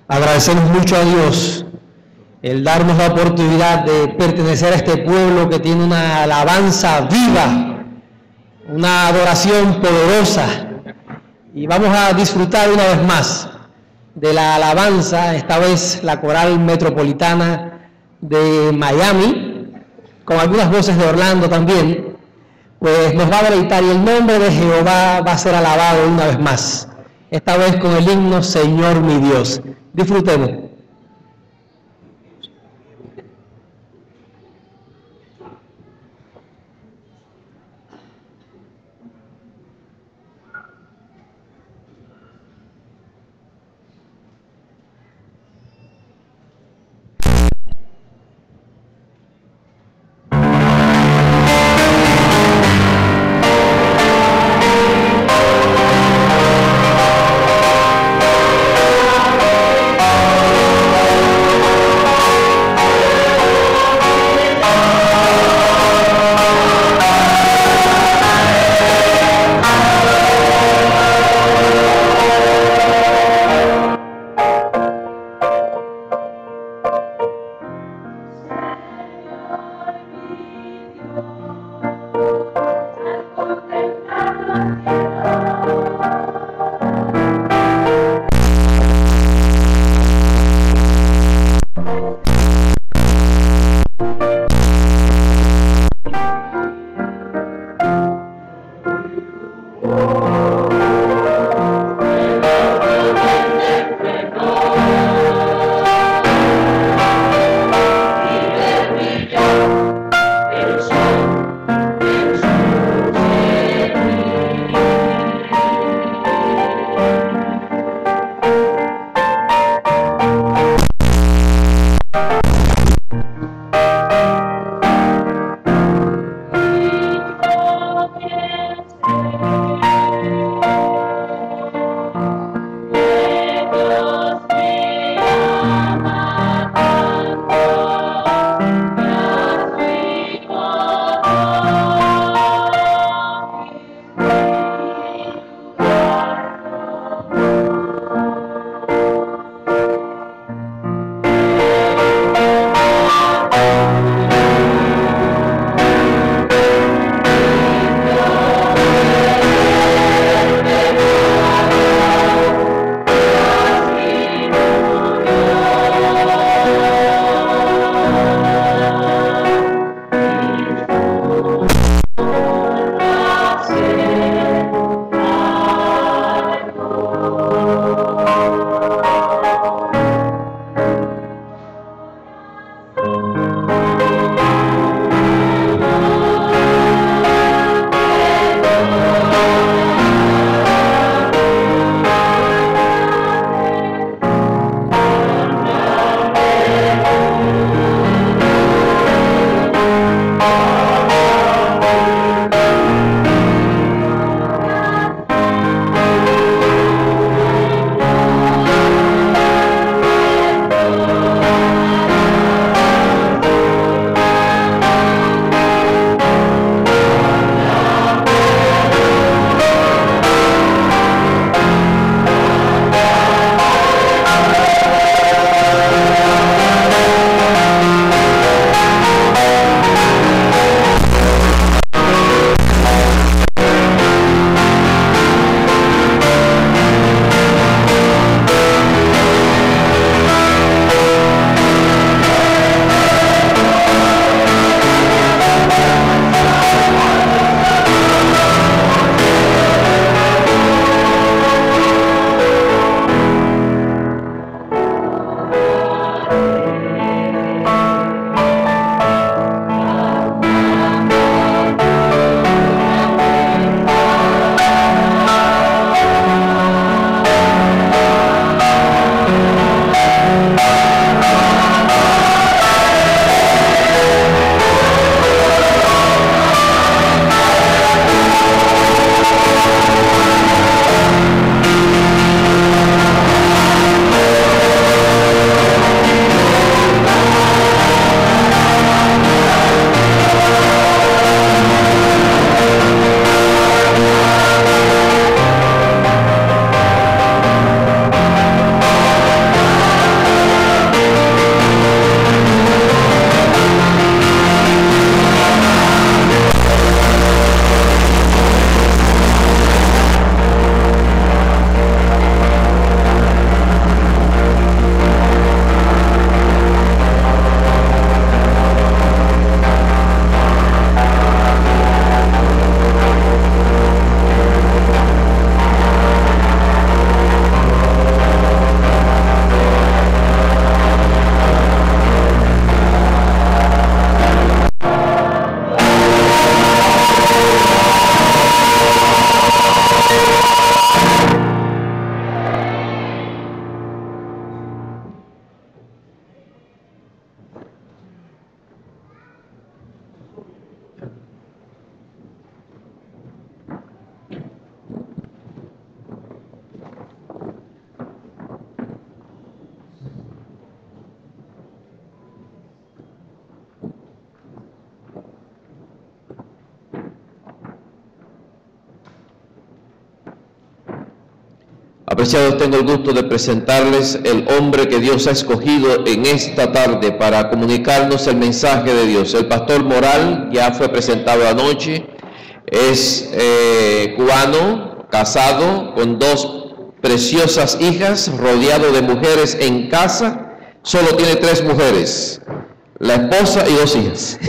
Agradecemos mucho a Dios el darnos la oportunidad de pertenecer a este pueblo que tiene una alabanza viva, una adoración poderosa. Y vamos a disfrutar una vez más de la alabanza, esta vez la Coral Metropolitana de Miami, con algunas voces de Orlando también, pues nos va a deleitar y el nombre de Jehová va a ser alabado una vez más, esta vez con el himno Señor mi Dios. Disfrutemos. Apreciados, tengo el gusto de presentarles el hombre que Dios ha escogido en esta tarde para comunicarnos el mensaje de Dios. El pastor Moral ya fue presentado anoche, es cubano, casado, con 2 preciosas hijas, rodeado de mujeres en casa. Solo tiene 3 mujeres, la esposa y 2 hijas.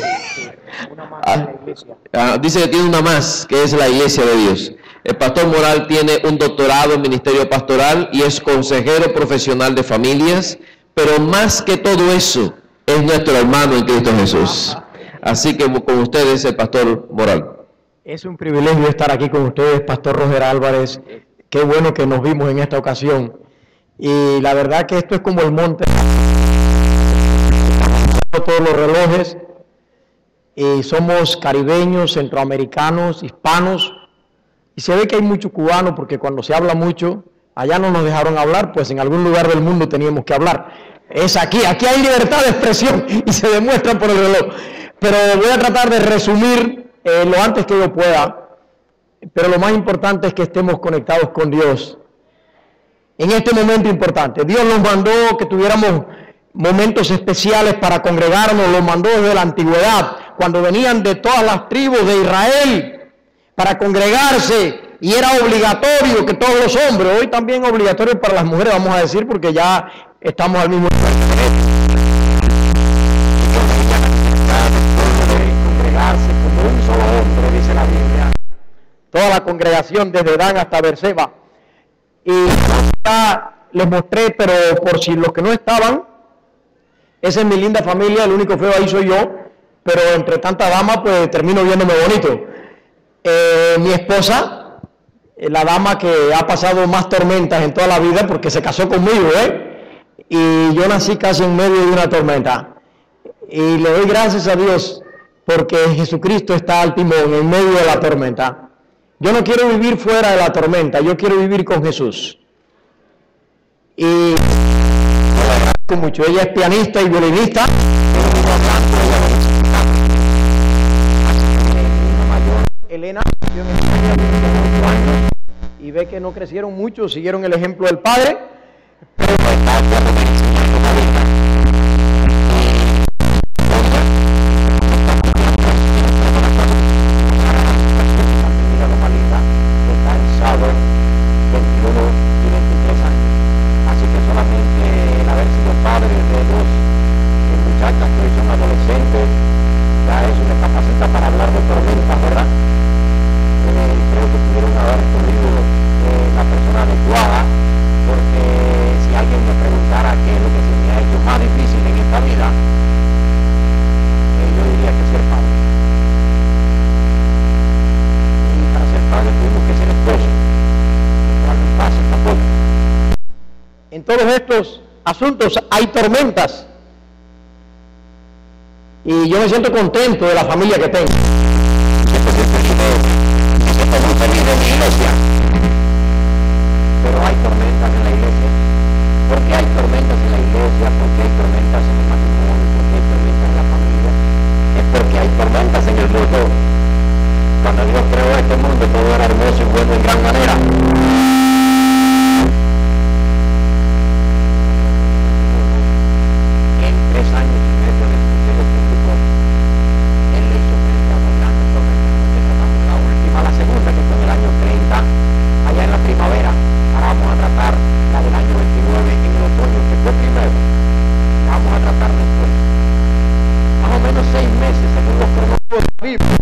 Dice que tiene una más, que es la iglesia de Dios. El pastor Moral tiene un doctorado en ministerio pastoral y es consejero profesional de familias, pero más que todo eso, es nuestro hermano en Cristo Jesús. Así que con ustedes, el pastor Moral. Es un privilegio estar aquí con ustedes, pastor Roger Álvarez. Qué bueno que nos vimos en esta ocasión. Y la verdad que esto es como el monte. Todos los relojes. Y somos caribeños, centroamericanos, hispanos. Y se ve que hay muchos cubanos, porque cuando se habla mucho, allá no nos dejaron hablar, pues en algún lugar del mundo teníamos que hablar. Es aquí hay libertad de expresión y se demuestra por el reloj. Pero voy a tratar de resumir lo antes que yo pueda. Pero lo más importante es que estemos conectados con Dios. En este momento importante, Dios nos mandó que tuviéramos momentos especiales para congregarnos, los mandó desde la antigüedad, cuando venían de todas las tribus de Israel, para congregarse, y era obligatorio que todos los hombres, hoy también obligatorio para las mujeres, vamos a decir, porque ya estamos al mismo nivel. Congregarse como un solo hombre, dice la Biblia. Toda la congregación desde Dan hasta Berseba. Y ya les mostré, pero por si los que no estaban, esa es mi linda familia, el único feo ahí soy yo, pero entre tanta dama pues termino viéndome bonito. Mi esposa, la dama que ha pasado más tormentas en toda la vida porque se casó conmigo, y yo nací casi en medio de una tormenta. Y le doy gracias a Dios porque Jesucristo está al timón en medio de la tormenta. Yo no quiero vivir fuera de la tormenta, yo quiero vivir con Jesús. Y le agradezco mucho, ella es pianista y violinista. Elena nació en España tiene 8 años y ve que no crecieron mucho, siguieron el ejemplo del padre, pero está enseñando la vida. Está en sábado 21 y 23 años, así que solamente el haber sido padre de 2 muchachas que hoy son adolescentes ya es una capacita para hablar de tormentas, ¿verdad? Creo que pudieron haber escogido la persona adecuada, porque si alguien me preguntara qué es lo que se me ha hecho más difícil en esta vida, yo diría que ser padre. Y para ser padre tenemos que ser esposo, lo cual no es fácil tampoco. En todos estos asuntos hay tormentas, y yo me siento contento de la familia que tengo. Pero hay tormentas en la iglesia. ¿Por qué hay tormentas en la iglesia? ¿Por qué hay tormentas en el matrimonio? ¿Por qué hay tormentas en la familia? Es porque hay tormentas en el mundo. Cuando Dios creó este mundo, todo era hermoso y bueno en gran manera. En 3 años y medio de ministerio público, Él le hizo frente a las grandes tormentas. La última, la segunda, que fue en el año 30, allá en la primavera. Ahora vamos a tratar la del año 29 en el otoño, que fue primero. La vamos a tratar después. Más o menos 6 meses según los pronósticos de la Biblia.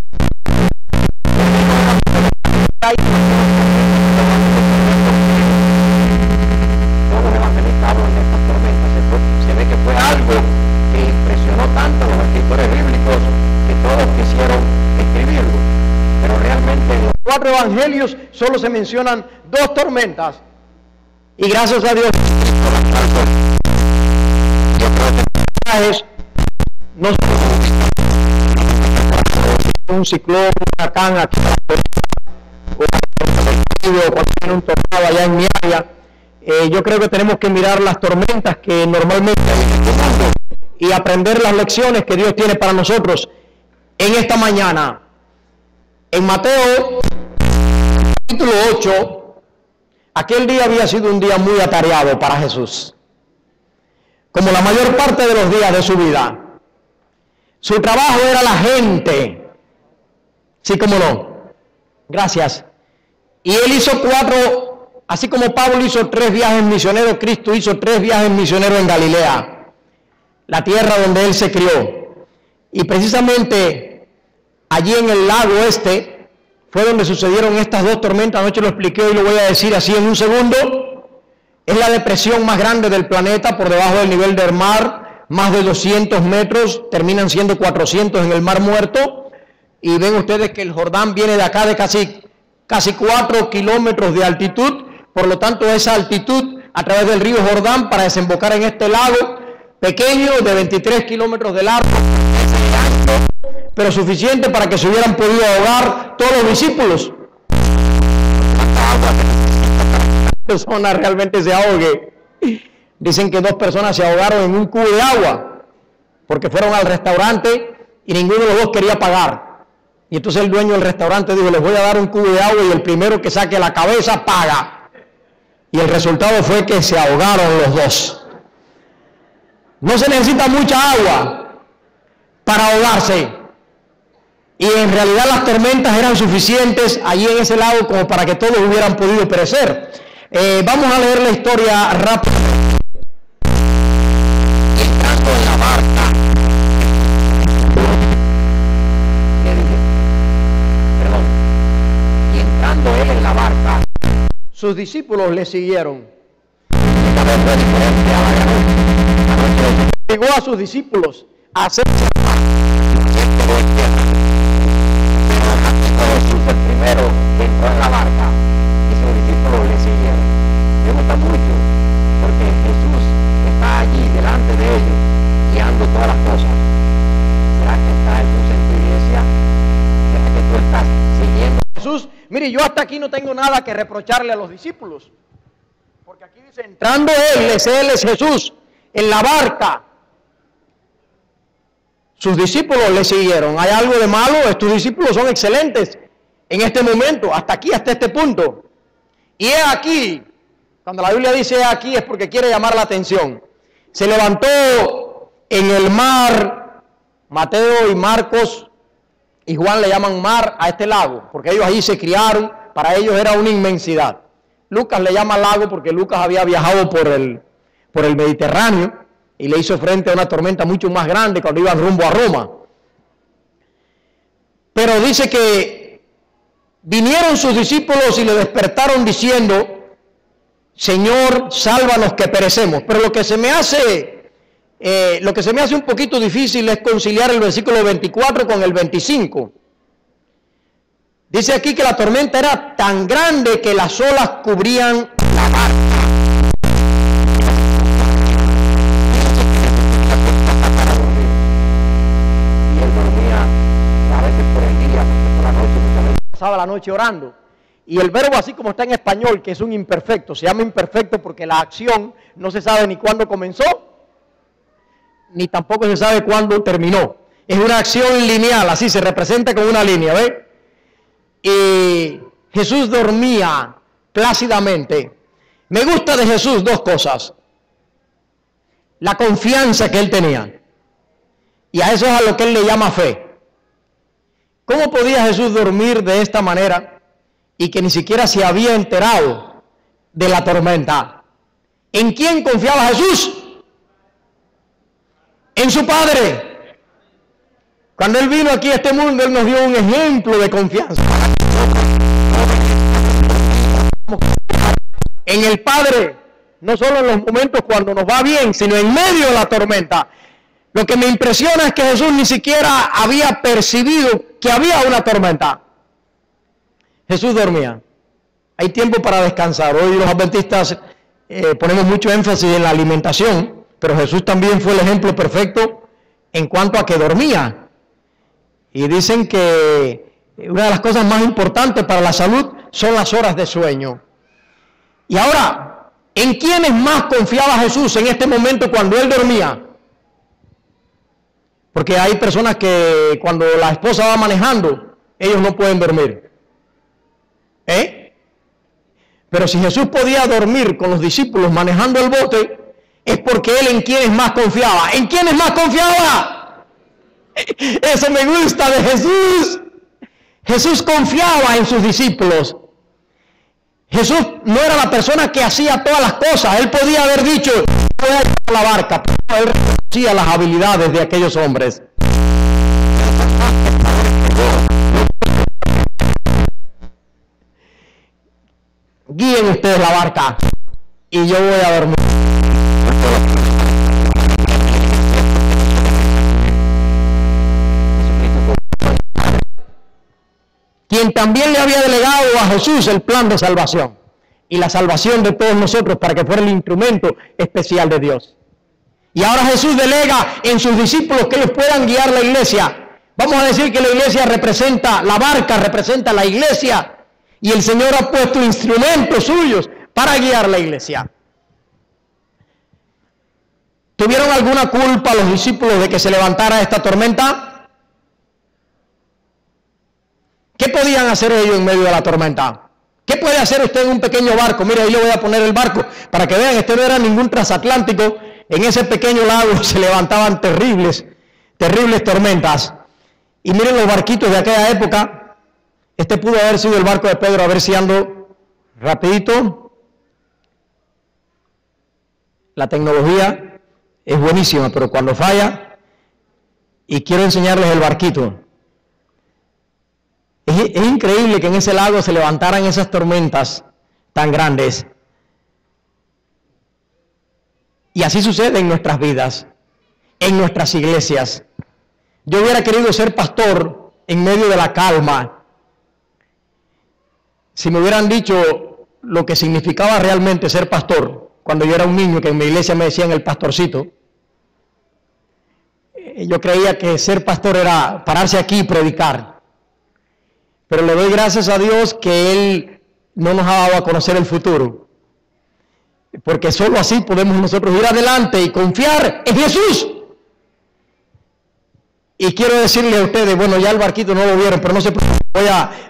Todos los evangelistas hablan de estas tormentas. Se ve que fue algo que impresionó tanto a los escritores bíblicos que todos quisieron escribirlo. Pero realmente los 4 evangelios son solo se mencionan 2 tormentas. Y gracias a Dios, no un ciclón, un huracán aquí, cuando tiene un tornado allá en mi área. Yo creo que tenemos que mirar las tormentas que normalmente hay en este mundo y aprender las lecciones que Dios tiene para nosotros en esta mañana. En Mateo capítulo 8, aquel día había sido un día muy atareado para Jesús, como la mayor parte de los días de su vida. Su trabajo era la gente, sí, como no, gracias. Y él hizo 4, así como Pablo hizo 3 viajes misioneros, Cristo hizo 3 viajes misioneros en Galilea, la tierra donde él se crió. Y precisamente allí en el lago este fue donde sucedieron estas 2 tormentas. Anoche lo expliqué y lo voy a decir así en un segundo. Es la depresión más grande del planeta, por debajo del nivel del mar, más de 200 metros, terminan siendo 400 en el Mar Muerto. Y ven ustedes que el Jordán viene de acá de casi 4 kilómetros de altitud. Por lo tanto, esa altitud a través del río Jordán para desembocar en este lago pequeño de 23 kilómetros de largo, pero suficiente para que se hubieran podido ahogar todos los discípulos. Persona realmente se ahogue. Dicen que 2 personas se ahogaron en un cubo de agua porque fueron al restaurante y ninguno de los 2 quería pagar. Y entonces el dueño del restaurante dijo: les voy a dar un cubo de agua y el primero que saque la cabeza paga. Y el resultado fue que se ahogaron los 2. No se necesita mucha agua para ahogarse. Y en realidad las tormentas eran suficientes allí en ese lago como para que todos hubieran podido perecer. Vamos a leer la historia rápida. Entrando en la barca. Perdón. Y entrando él en la barca, sus discípulos le siguieron. Llegó a sus discípulos a hacer Jesús el primero que entró en la barca y sus discípulos le siguieron. Me gusta mucho porque Jesús está allí delante de ellos guiando todas las cosas. ¿Será que está Jesús en tu iglesia? ¿Será que tú estás siguiendo a Jesús? Mire, yo hasta aquí no tengo nada que reprocharle a los discípulos, porque aquí dice: entrando él es Jesús en la barca. Sus discípulos le siguieron. ¿Hay algo de malo? Estos discípulos son excelentes en este momento, hasta aquí, hasta este punto. Y he aquí, cuando la Biblia dice he aquí, es porque quiere llamar la atención. Se levantó en el mar. Mateo y Marcos y Juan le llaman mar a este lago, porque ellos allí se criaron, para ellos era una inmensidad. Lucas le llama lago porque Lucas había viajado por el Mediterráneo y le hizo frente a una tormenta mucho más grande cuando iban rumbo a Roma. Pero dice que vinieron sus discípulos y le despertaron diciendo: Señor, sálvanos que perecemos. Pero lo que se me hace un poquito difícil es conciliar el versículo 24 con el 25. Dice aquí que la tormenta era tan grande que las olas cubrían la barca. Pasaba la noche orando, y el verbo, así como está en español, que es un imperfecto, se llama imperfecto porque la acción no se sabe ni cuándo comenzó ni tampoco se sabe cuándo terminó. Es una acción lineal, así se representa con una línea, ¿ve? Y Jesús dormía plácidamente. Me gusta de Jesús 2 cosas: la confianza que él tenía, y a eso es a lo que él le llama fe. ¿Cómo podía Jesús dormir de esta manera y que ni siquiera se había enterado de la tormenta? ¿En quién confiaba Jesús? En su Padre. Cuando Él vino aquí a este mundo, Él nos dio un ejemplo de confianza. En el Padre, no solo en los momentos cuando nos va bien, sino en medio de la tormenta. Lo que me impresiona es que Jesús ni siquiera había percibido que había una tormenta. Jesús dormía. Hay tiempo para descansar. Hoy los adventistas ponemos mucho énfasis en la alimentación, pero Jesús también fue el ejemplo perfecto en cuanto a que dormía. Y dicen que una de las cosas más importantes para la salud son las horas de sueño. Y ahora, ¿en quiénes más confiaba Jesús en este momento cuando él dormía? Porque hay personas que cuando la esposa va manejando, ellos no pueden dormir. Pero si Jesús podía dormir con los discípulos manejando el bote, es porque él en quiénes más confiaba. ¿En quiénes más confiaba? Eso me gusta de Jesús. Jesús confiaba en sus discípulos. Jesús no era la persona que hacía todas las cosas. Él podía haber dicho, voy a ir a la barca, pero él reconocía las habilidades de aquellos hombres. Guíen ustedes la barca y yo voy a dormir. Quien también le había delegado a Jesús el plan de salvación y la salvación de todos nosotros para que fuera el instrumento especial de Dios. Y ahora Jesús delega en sus discípulos que ellos puedan guiar la iglesia. Vamos a decir que la iglesia representa, la barca representa la iglesia, y el Señor ha puesto instrumentos suyos para guiar la iglesia. ¿Tuvieron alguna culpa los discípulos de que se levantara esta tormenta? ¿Qué podían hacer ellos en medio de la tormenta? ¿Qué puede hacer usted en un pequeño barco? Mire, ahí le voy a poner el barco para que vean, este no era ningún transatlántico. En ese pequeño lago se levantaban terribles tormentas. Y miren los barquitos de aquella época. Este pudo haber sido el barco de Pedro, a ver si ando rapidito. La tecnología es buenísima, pero cuando falla, y quiero enseñarles el barquito. Es increíble que en ese lago se levantaran esas tormentas tan grandes. Y así sucede en nuestras vidas, en nuestras iglesias. Yo hubiera querido ser pastor en medio de la calma. Si me hubieran dicho lo que significaba realmente ser pastor, cuando yo era un niño, que en mi iglesia me decían el pastorcito, yo creía que ser pastor era pararse aquí y predicar. Pero le doy gracias a Dios que Él no nos ha dado a conocer el futuro. Porque solo así podemos nosotros ir adelante y confiar en Jesús. Y quiero decirle a ustedes, bueno, ya el barquito no lo vieron, pero no se preocupen,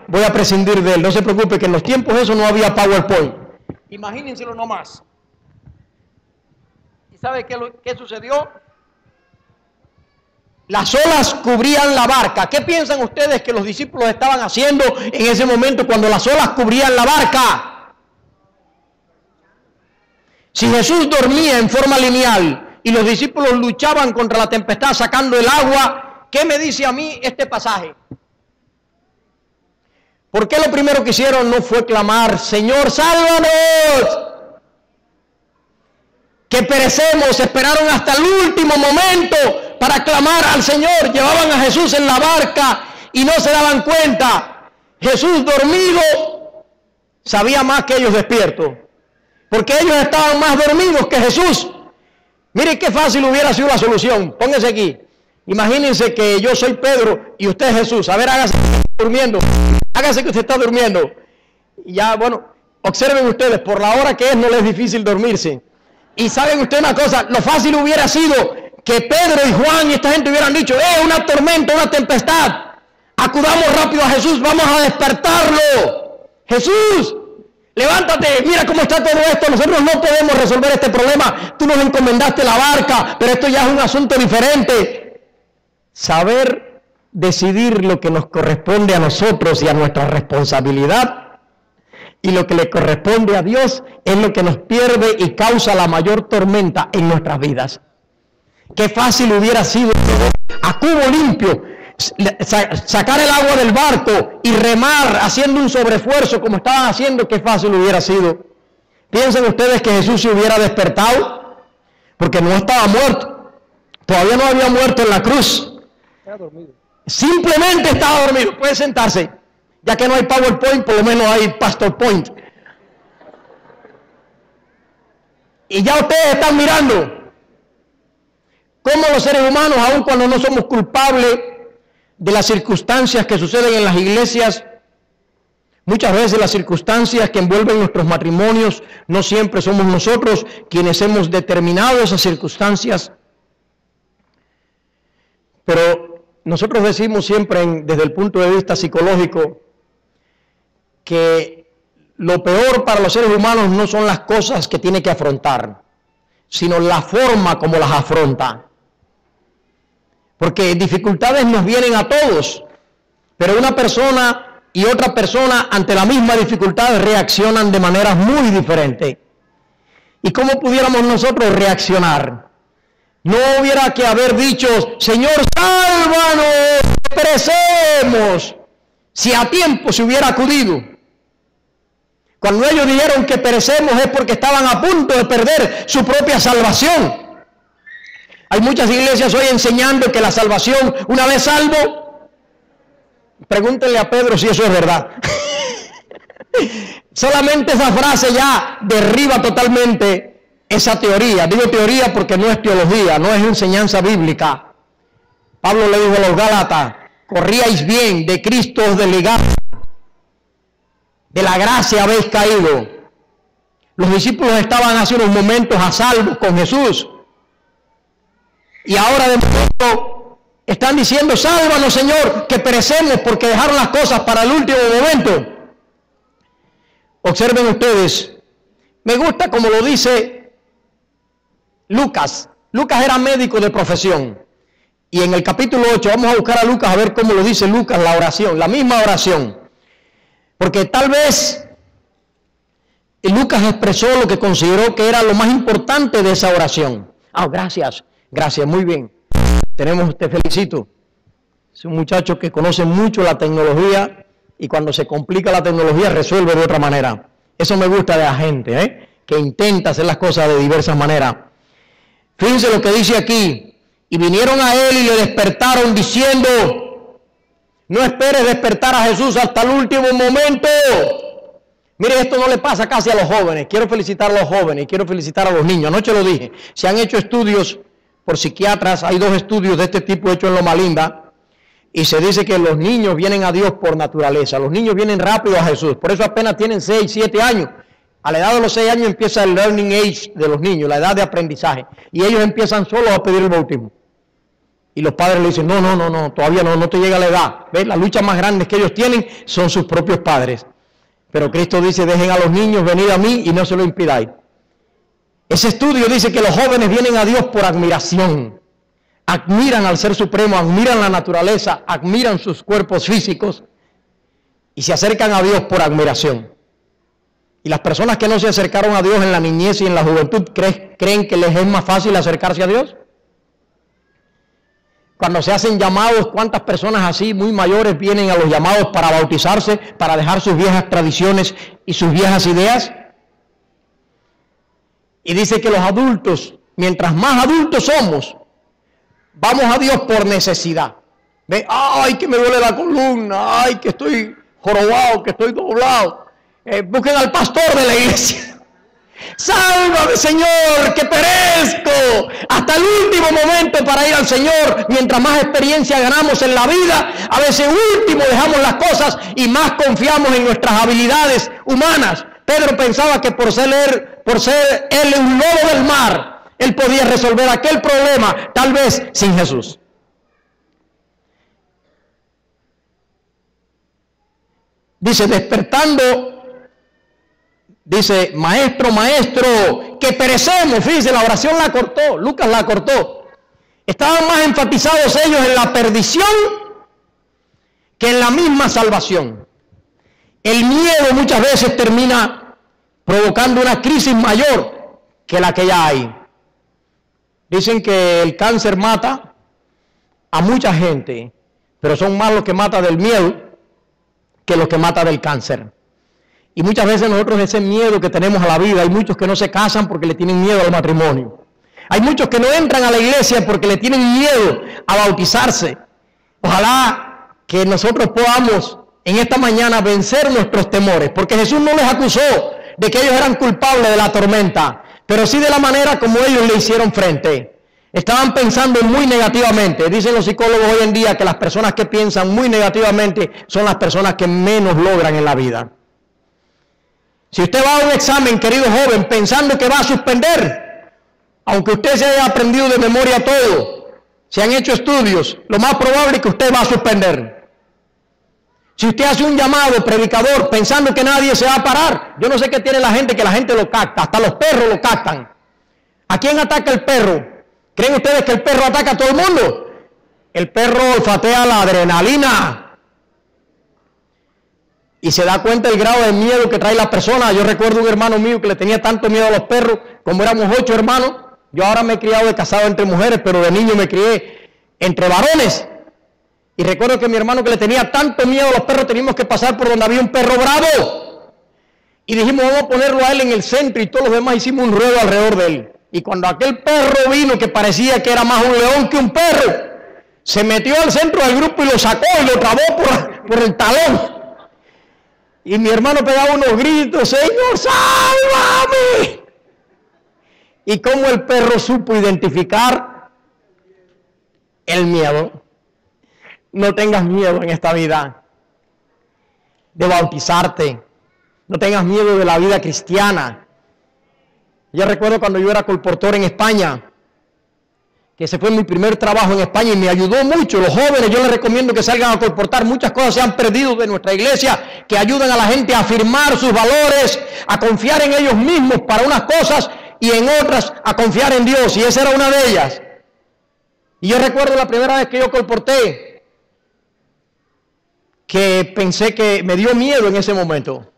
voy a prescindir de él. No se preocupe, que en los tiempos eso no había PowerPoint. Imagínenselo nomás. ¿Y sabe qué sucedió? Las olas cubrían la barca. ¿Qué piensan ustedes que los discípulos estaban haciendo en ese momento cuando las olas cubrían la barca? Si Jesús dormía en forma lineal y los discípulos luchaban contra la tempestad sacando el agua, ¿qué me dice a mí este pasaje? ¿Por qué lo primero que hicieron no fue clamar, Señor, sálvanos? Que perecemos, esperaron hasta el último momento para clamar al Señor. Llevaban a Jesús en la barca y no se daban cuenta. Jesús dormido sabía más que ellos despiertos, porque ellos estaban más dormidos que Jesús. Mire qué fácil hubiera sido la solución. Póngase aquí. Imagínense que yo soy Pedro y usted es Jesús. A ver, hágase que usted está durmiendo. Hágase que usted está durmiendo. Y ya, bueno, observen ustedes, por la hora que es, no les es difícil dormirse. Y saben ustedes una cosa, lo fácil hubiera sido que Pedro y Juan y esta gente hubieran dicho, una tormenta, una tempestad. Acudamos rápido a Jesús, vamos a despertarlo. Jesús, levántate, mira cómo está todo esto, nosotros no podemos resolver este problema. Tú nos encomendaste la barca, pero esto ya es un asunto diferente. Saber decidir lo que nos corresponde a nosotros y a nuestra responsabilidad, y lo que le corresponde a Dios es lo que nos pierde y causa la mayor tormenta en nuestras vidas. Qué fácil hubiera sido a cubo limpio sacar el agua del barco y remar haciendo un sobreesfuerzo como estaban haciendo. Qué fácil hubiera sido. Piensen ustedes que Jesús se hubiera despertado, porque no estaba muerto, todavía no había muerto en la cruz. Simplemente estaba dormido. Puede sentarse. Ya que no hay PowerPoint, por lo menos hay Pastor Point. Y ya ustedes están mirando cómo los seres humanos, aun cuando no somos culpables de las circunstancias que suceden en las iglesias, muchas veces las circunstancias que envuelven nuestros matrimonios, no siempre somos nosotros quienes hemos determinado esas circunstancias. Pero nosotros decimos siempre desde el punto de vista psicológico que lo peor para los seres humanos no son las cosas que tiene que afrontar, sino la forma como las afronta. Porque dificultades nos vienen a todos, pero una persona y otra persona ante la misma dificultad reaccionan de maneras muy diferentes. ¿Y cómo pudiéramos nosotros reaccionar? No hubiera que haber dicho, Señor, sálvanos, perecemos, si a tiempo se hubiera acudido. Cuando ellos dijeron que perecemos es porque estaban a punto de perder su propia salvación. Hay muchas iglesias hoy enseñando que la salvación, una vez salvo, pregúntenle a Pedro si eso es verdad. Solamente esa frase ya derriba totalmente esa teoría. Digo teoría porque no es teología, no es enseñanza bíblica. Pablo le dijo a los Gálatas, corríais bien, de Cristo os desligaste, de la gracia habéis caído. Los discípulos estaban hace unos momentos a salvo con Jesús. Y ahora de momento están diciendo, sálvanos Señor, que perecemos porque dejaron las cosas para el último momento. Observen ustedes, me gusta como lo dice Lucas. Lucas era médico de profesión. Y en el capítulo 8, vamos a buscar a Lucas a ver cómo lo dice Lucas, la oración, la misma oración. Porque tal vez Lucas expresó lo que consideró que era lo más importante de esa oración. Ah, gracias, muy bien. Te felicito. Es un muchacho que conoce mucho la tecnología y cuando se complica la tecnología resuelve de otra manera. Eso me gusta de la gente, que intenta hacer las cosas de diversas maneras. Fíjense lo que dice aquí. Y vinieron a él y le despertaron diciendo, no esperes despertar a Jesús hasta el último momento. Mire, esto no le pasa casi a los jóvenes. Quiero felicitar a los jóvenes y quiero felicitar a los niños. Anoche lo dije. Se han hecho estudios por psiquiatras. Hay 2 estudios de este tipo hechos en Loma Linda. Y se dice que los niños vienen a Dios por naturaleza. Los niños vienen rápido a Jesús. Por eso apenas tienen 6, 7 años. A la edad de los 6 años empieza el learning age de los niños, la edad de aprendizaje. Y ellos empiezan solos a pedir el bautismo. Y los padres le dicen, no, todavía no te llega la edad. ¿Ves? La lucha más grande que ellos tienen son sus propios padres. Pero Cristo dice, dejen a los niños venir a mí y no se lo impidáis. Ese estudio dice que los jóvenes vienen a Dios por admiración. Admiran al Ser Supremo, admiran la naturaleza, admiran sus cuerpos físicos y se acercan a Dios por admiración. Y las personas que no se acercaron a Dios en la niñez y en la juventud, ¿creen que les es más fácil acercarse a Dios? Cuando se hacen llamados, ¿cuántas personas así muy mayores vienen a los llamados para bautizarse, para dejar sus viejas tradiciones y sus viejas ideas? Y dice que los adultos, mientras más adultos somos, vamos a Dios por necesidad. ¿Ve? Ay, que me duele la columna, ay, que estoy jorobado, que estoy doblado. Busquen al pastor de la iglesia. Sálvame, Señor, que perezco. Hasta el último momento para ir al Señor. Mientras más experiencia ganamos en la vida, a veces último dejamos las cosas y más confiamos en nuestras habilidades humanas. Pedro pensaba que por ser él un lobo del mar, él podía resolver aquel problema, tal vez sin Jesús. Dice, despertando, dice, maestro, que perecemos. Fíjense, la oración la cortó, Lucas la cortó. Estaban más enfatizados ellos en la perdición que en la misma salvación. El miedo muchas veces termina provocando una crisis mayor que la que ya hay. Dicen que el cáncer mata a mucha gente, pero son más los que mata del miedo que los que mata del cáncer. Y muchas veces nosotros ese miedo que tenemos a la vida, hay muchos que no se casan porque le tienen miedo al matrimonio. Hay muchos que no entran a la iglesia porque le tienen miedo a bautizarse. Ojalá que nosotros podamos en esta mañana vencer nuestros temores, porque Jesús no les acusó de que ellos eran culpables de la tormenta, pero sí de la manera como ellos le hicieron frente. Estaban pensando muy negativamente. Dicen los psicólogos hoy en día que las personas que piensan muy negativamente son las personas que menos logran en la vida. Si usted va a un examen, querido joven, pensando que va a suspender, aunque usted se haya aprendido de memoria todo, se han hecho estudios, lo más probable es que usted va a suspender. Si usted hace un llamado, predicador, pensando que nadie se va a parar, yo no sé qué tiene la gente, que la gente lo capta, hasta los perros lo captan. ¿A quién ataca el perro? ¿Creen ustedes que el perro ataca a todo el mundo? El perro olfatea la adrenalina y se da cuenta del grado de miedo que trae la persona. Yo recuerdo un hermano mío que le tenía tanto miedo a los perros, como éramos 8 hermanos. Yo ahora me he criado de casado entre mujeres, pero de niño me crié entre varones. Y recuerdo que mi hermano, que le tenía tanto miedo a los perros, teníamos que pasar por donde había un perro bravo. Y dijimos, vamos a ponerlo a él en el centro, y todos los demás hicimos un ruedo alrededor de él. Y cuando aquel perro vino, que parecía que era más un león que un perro, se metió al centro del grupo y lo sacó y lo trabó por el talón. Y mi hermano pegaba unos gritos, Señor, sálvame. Y cómo el perro supo identificar el miedo. No tengas miedo en esta vida de bautizarte. No tengas miedo de la vida cristiana. Yo recuerdo cuando yo era colportor en España, que ese fue mi primer trabajo en España y me ayudó mucho. Los jóvenes, yo les recomiendo que salgan a colportar. Muchas cosas se han perdido de nuestra iglesia que ayudan a la gente a afirmar sus valores, a confiar en ellos mismos para unas cosas y en otras a confiar en Dios, y esa era una de ellas. Y yo recuerdo la primera vez que yo colporté, que pensé que me dio miedo en ese momento.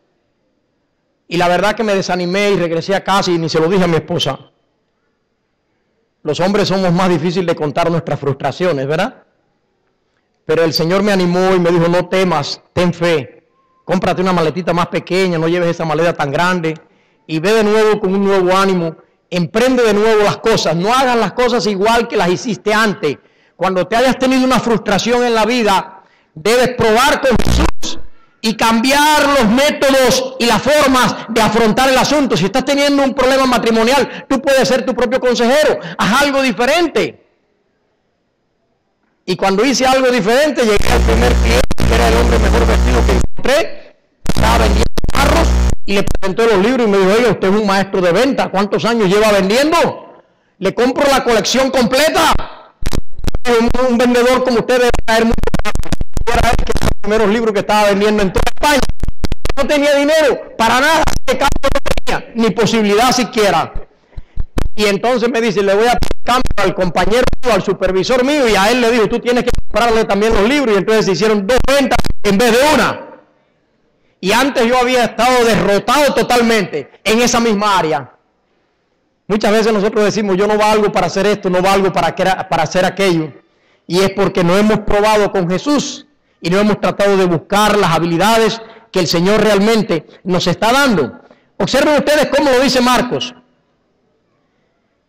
Y la verdad que me desanimé y regresé a casa y ni se lo dije a mi esposa. Los hombres somos más difíciles de contar nuestras frustraciones, ¿verdad? Pero el Señor me animó y me dijo, no temas, ten fe. Cómprate una maletita más pequeña, no lleves esa maleta tan grande. Y ve de nuevo con un nuevo ánimo. Emprende de nuevo las cosas. No hagas las cosas igual que las hiciste antes. Cuando te hayas tenido una frustración en la vida, debes probar con Jesús y cambiar los métodos y las formas de afrontar el asunto. Si estás teniendo un problema matrimonial, tú puedes ser tu propio consejero. Haz algo diferente. Y cuando hice algo diferente, llegué al primer cliente, que era el hombre mejor vestido que encontré. Estaba vendiendo carros y le presentó los libros y me dijo, oye, usted es un maestro de venta. ¿Cuántos años lleva vendiendo? Le compro la colección completa. Un vendedor como usted debe traer mucho. Era él que los primeros libros que estaba vendiendo en toda España. No tenía dinero para nada, de cambio no tenía ni posibilidad siquiera. Y entonces me dice, le voy a cambio al compañero, al supervisor mío, y a él le dijo, tú tienes que comprarle también los libros. Y entonces se hicieron 2 ventas en vez de una. Y antes yo había estado derrotado totalmente en esa misma área. Muchas veces nosotros decimos, yo no valgo para hacer esto, no valgo para hacer aquello. Y es porque no hemos probado con Jesús y no hemos tratado de buscar las habilidades que el Señor realmente nos está dando. Observen ustedes cómo lo dice Marcos.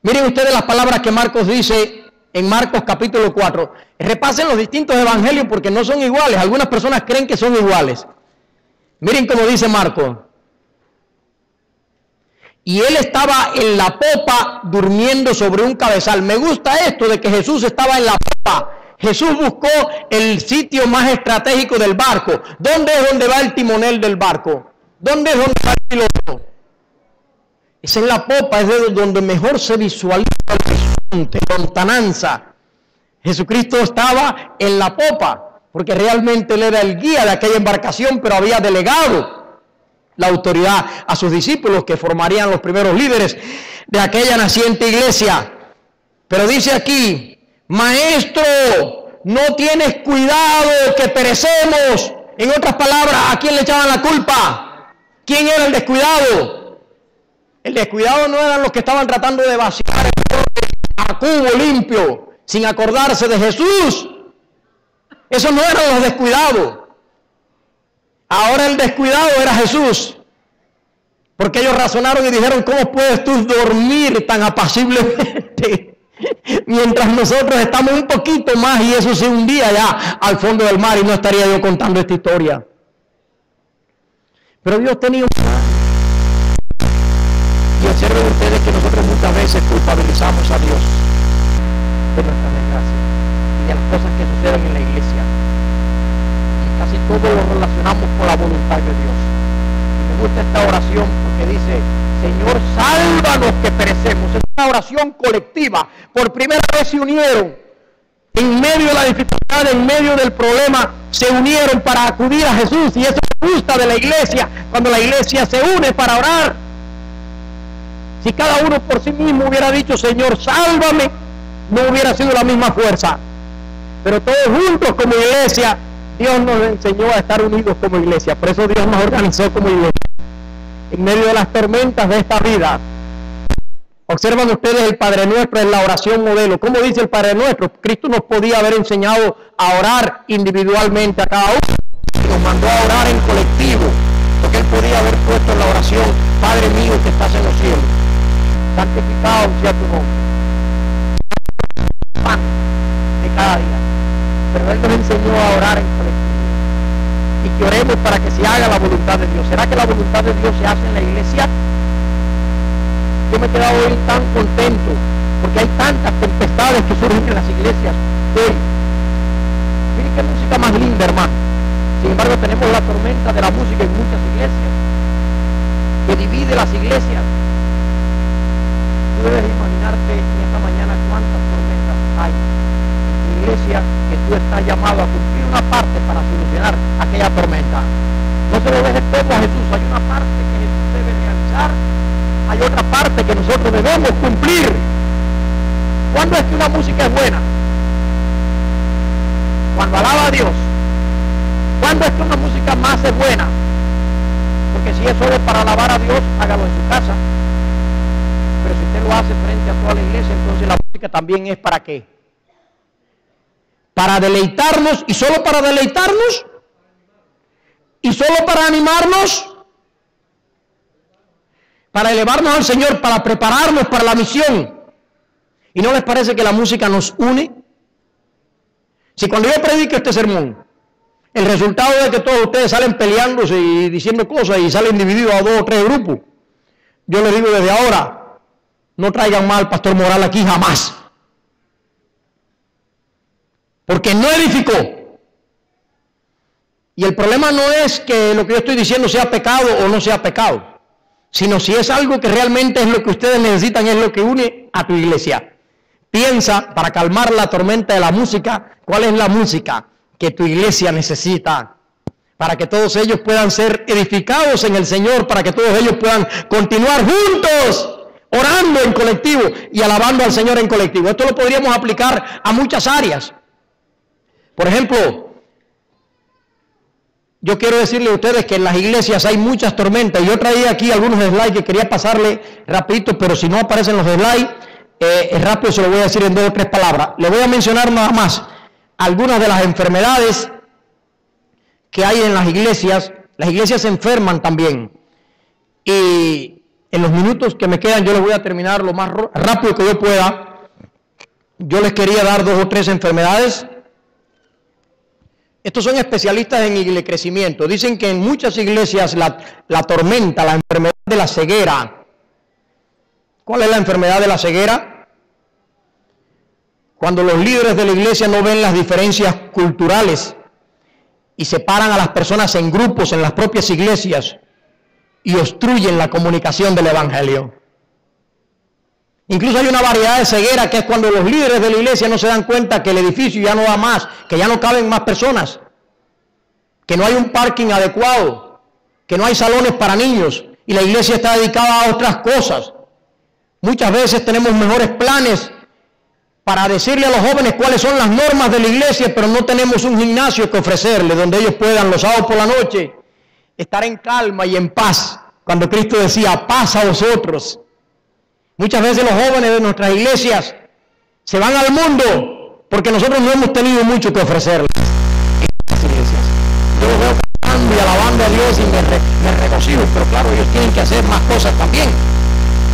Miren ustedes las palabras que Marcos dice en Marcos capítulo 4. Repasen los distintos evangelios porque no son iguales. Algunas personas creen que son iguales. Miren cómo dice Marcos. Y él estaba en la popa durmiendo sobre un cabezal. Me gusta esto de que Jesús estaba en la popa. Jesús buscó el sitio más estratégico del barco. ¿Dónde es donde va el timonel del barco? ¿Dónde es donde va el piloto? Es en la popa, es de donde mejor se visualiza el horizonte, la lontananza. Jesucristo estaba en la popa, porque realmente él era el guía de aquella embarcación, pero había delegado la autoridad a sus discípulos que formarían los primeros líderes de aquella naciente iglesia. Pero dice aquí, maestro, no tienes cuidado que perecemos. En otras palabras, ¿a quién le echaban la culpa? ¿Quién era el descuidado? El descuidado no eran los que estaban tratando de vaciar a cubo limpio, sin acordarse de Jesús. Esos no eran los descuidados. Ahora el descuidado era Jesús. Porque ellos razonaron y dijeron, ¿cómo puedes tú dormir tan apaciblemente? Mientras nosotros estamos un poquito más, y eso se hundía ya al fondo del mar, y no estaría yo contando esta historia. Pero Dios tenía un plan. Y observen ustedes que nosotros avergonzamos a Dios de nuestras desgracias y de las cosas que suceden en la iglesia. Y casi todo lo relacionamos con la voluntad de Dios. Y me gusta esta oración porque dice: Señor, sálvanos que perecemos. Es una oración colectiva. Por primera vez se unieron en medio de la dificultad, en medio del problema, se unieron para acudir a Jesús. Y eso me gusta de la iglesia, cuando la iglesia se une para orar. Si cada uno por sí mismo hubiera dicho: Señor, sálvame, no hubiera sido la misma fuerza. Pero todos juntos como iglesia, Dios nos enseñó a estar unidos como iglesia. Por eso Dios nos organizó como iglesia. En medio de las tormentas de esta vida, observan ustedes, el Padre Nuestro es la oración modelo. ¿Cómo dice el Padre Nuestro? Cristo nos podía haber enseñado a orar individualmente a cada uno, y nos mandó a orar en colectivo, porque Él podía haber puesto en la oración: Padre mío que estás en los cielos, santificado sea tu nombre, pan de cada día. Pero Él nos enseñó a orar en colectivo, y que oremos para que se haga la voluntad de Dios. ¿Será que la voluntad de Dios se hace en la iglesia? Yo me he quedado hoy tan contento porque hay tantas tempestades que surgen en las iglesias hoy. Miren qué música más linda, hermano. Sin embargo, tenemos la tormenta de la música en muchas iglesias, que divide las iglesias. Tú debes imaginarte en esta mañana cuántas tormentas hay en tu iglesia, que tú estás llamado a cumplir una parte para solucionar aquella tormenta. No se lo dejes todo a Jesús. Hay una parte que Jesús debe realizar, hay otra parte que nosotros debemos cumplir. ¿Cuándo es que una música es buena? Cuando alaba a Dios. ¿Cuándo es que una música más es buena? Porque si es solo para alabar a Dios, hágalo en su casa. Pero si usted lo hace frente a toda la iglesia, entonces la música también es ¿para qué? Para deleitarnos, y solo para deleitarnos, y solo para animarnos, para elevarnos al Señor, para prepararnos para la misión. ¿Y no les parece que la música nos une? Si cuando yo predico este sermón, el resultado es que todos ustedes salen peleándose y diciendo cosas y salen divididos a 2 o 3 grupos, yo les digo desde ahora: no traigan más al pastor Moral aquí jamás, porque no edificó. Y el problema no es que lo que yo estoy diciendo sea pecado o no sea pecado, sino si es algo que realmente es lo que ustedes necesitan, es lo que une a tu iglesia. Piensa, para calmar la tormenta de la música, ¿cuál es la música que tu iglesia necesita para que todos ellos puedan ser edificados en el Señor, para que todos ellos puedan continuar juntos, orando en colectivo y alabando al Señor en colectivo? Esto lo podríamos aplicar a muchas áreas. Por ejemplo, yo quiero decirle a ustedes que en las iglesias hay muchas tormentas. Yo traía aquí algunos slides que quería pasarle rapidito, pero si no aparecen los slides, rápido se lo voy a decir en 2 o 3 palabras. Le voy a mencionar nada más algunas de las enfermedades que hay en las iglesias. Las iglesias se enferman también. Y en los minutos que me quedan, yo les voy a terminar lo más rápido que yo pueda. Yo les quería dar 2 o 3 enfermedades. Estos son especialistas en iglescrecimiento. Dicen que en muchas iglesias la tormenta, la enfermedad de la ceguera. ¿Cuál es la enfermedad de la ceguera? Cuando los líderes de la iglesia no ven las diferencias culturales y separan a las personas en grupos en las propias iglesias y obstruyen la comunicación del evangelio. Incluso hay una variedad de ceguera, que es cuando los líderes de la iglesia no se dan cuenta que el edificio ya no da más, que ya no caben más personas, que no hay un parking adecuado, que no hay salones para niños y la iglesia está dedicada a otras cosas. Muchas veces tenemos mejores planes para decirle a los jóvenes cuáles son las normas de la iglesia, pero no tenemos un gimnasio que ofrecerles donde ellos puedan los sábados por la noche estar en calma y en paz, cuando Cristo decía: paz a vosotros. Muchas veces los jóvenes de nuestras iglesias se van al mundo porque nosotros no hemos tenido mucho que ofrecerles en las iglesias. Yo los veo cantando y alabando a Dios y me regocijo, pero claro, ellos tienen que hacer más cosas también,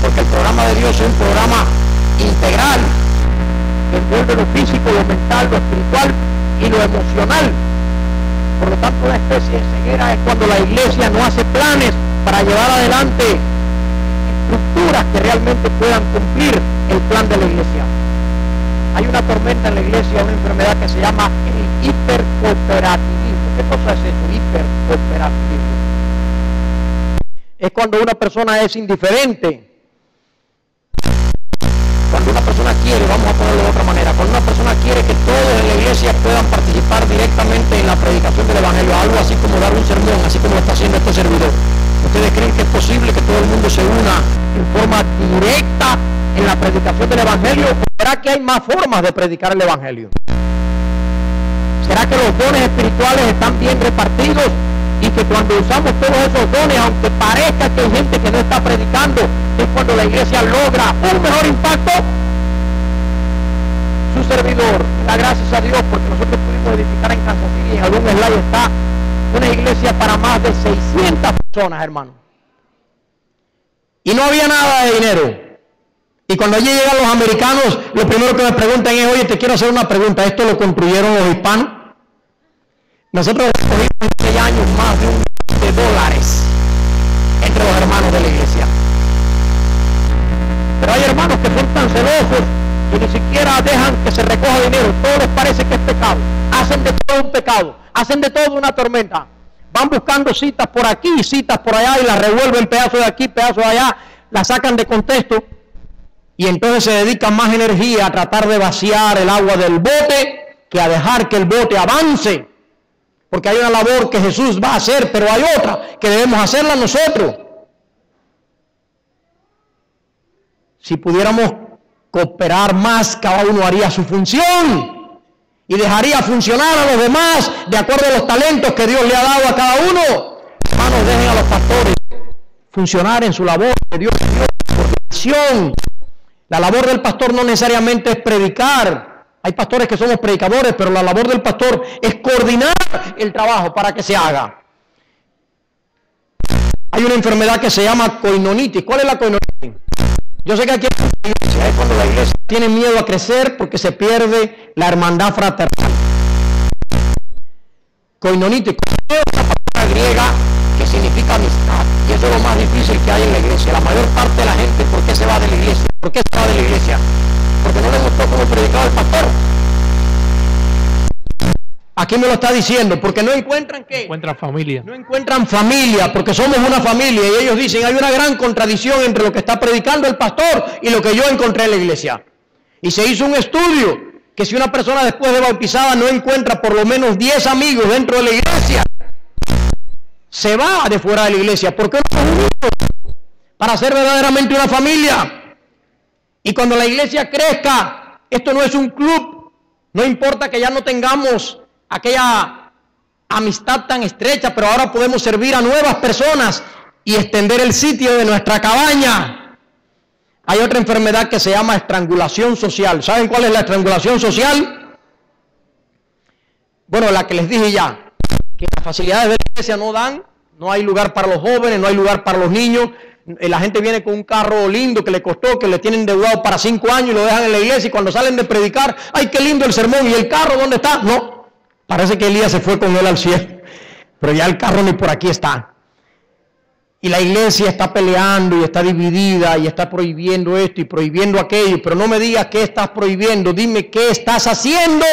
porque el programa de Dios es un programa integral que envuelve lo físico, lo mental, lo espiritual y lo emocional. Por lo tanto, una especie de ceguera es cuando la iglesia no hace planes para llevar adelante estructuras que realmente puedan cumplir el plan de la iglesia. Hay una tormenta en la iglesia, una enfermedad que se llama el hipercooperativismo. ¿Qué cosa es eso? Hipercooperativismo. Es cuando una persona es indiferente. Cuando una persona quiere, vamos a ponerlo de otra manera, cuando una persona quiere que todos en la iglesia puedan participar directamente en la predicación del evangelio, algo así como dar un sermón, así como lo está haciendo este servidor. ¿Ustedes creen que es posible que todo el mundo se una en forma directa en la predicación del evangelio? ¿O será que hay más formas de predicar el evangelio? ¿Será que los dones espirituales están bien repartidos y que cuando usamos todos esos dones, aunque parezca que hay gente que no está predicando, es cuando la iglesia logra un mejor impacto? Su servidor, da gracias a Dios porque nosotros pudimos edificar en Kansas City y en algún slide está una iglesia para más de 600 personas, hermano. Y no había nada de dinero. Y cuando allí llegan los americanos, lo primero que me preguntan es, oye, te quiero hacer una pregunta, ¿esto lo construyeron los hispanos? Nosotros recogimos en 6 años más de $1 millón entre los hermanos de la iglesia. Pero hay hermanos que son tan celosos que ni siquiera dejan que se recoja dinero. Todo les parece que es pecado. Hacen de todo un pecado. Hacen de todo una tormenta. Van buscando citas por aquí, citas por allá y las revuelven pedazos de aquí, pedazos de allá. Las sacan de contexto. Y entonces se dedican más energía a tratar de vaciar el agua del bote que a dejar que el bote avance. Porque hay una labor que Jesús va a hacer, pero hay otra que debemos hacerla nosotros. Si pudiéramos cooperar más, cada uno haría su función y dejaría funcionar a los demás de acuerdo a los talentos que Dios le ha dado a cada uno. Hermanos, dejen a los pastores funcionar en su labor que Dios les dio por misión. La labor del pastor no necesariamente es predicar. Hay pastores que somos predicadores, pero la labor del pastor es coordinar el trabajo para que se haga. Hay una enfermedad que se llama coinonitis. ¿Cuál es la coinonitis? Yo sé que aquí es cuando la iglesia tiene miedo a crecer porque se pierde la hermandad fraternal. Coinonitis es una palabra griega que significa amistad. Y eso es lo más difícil que hay en la iglesia. La mayor parte de la gente, ¿por qué se va de la iglesia? ¿Por qué se va de la iglesia? Porque no le gustó como predicaba el pastor. Aquí me lo está diciendo, porque no encuentran ¿qué? Encuentran familia. No encuentran familia, porque somos una familia. Y ellos dicen, hay una gran contradicción entre lo que está predicando el pastor y lo que yo encontré en la iglesia. Y se hizo un estudio, que si una persona después de bautizada no encuentra por lo menos 10 amigos dentro de la iglesia, se va de fuera de la iglesia. ¿Por qué no somos unidos? Para ser verdaderamente una familia. Y cuando la iglesia crezca, esto no es un club, no importa que ya no tengamos aquella amistad tan estrecha, pero ahora podemos servir a nuevas personas y extender el sitio de nuestra cabaña. Hay otra enfermedad que se llama estrangulación social. ¿Saben cuál es la estrangulación social? Bueno, la que les dije ya, que las facilidades de la iglesia no dan, no hay lugar para los jóvenes, no hay lugar para los niños. La gente viene con un carro lindo que le costó, que le tienen endeudado para 5 años y lo dejan en la iglesia y cuando salen de predicar, ¡ay, qué lindo el sermón! ¿Y el carro dónde está? No, parece que Elías se fue con él al cielo, pero ya el carro ni por aquí está. Y la iglesia está peleando y está dividida y está prohibiendo esto y prohibiendo aquello, pero no me digas qué estás prohibiendo, dime qué estás haciendo.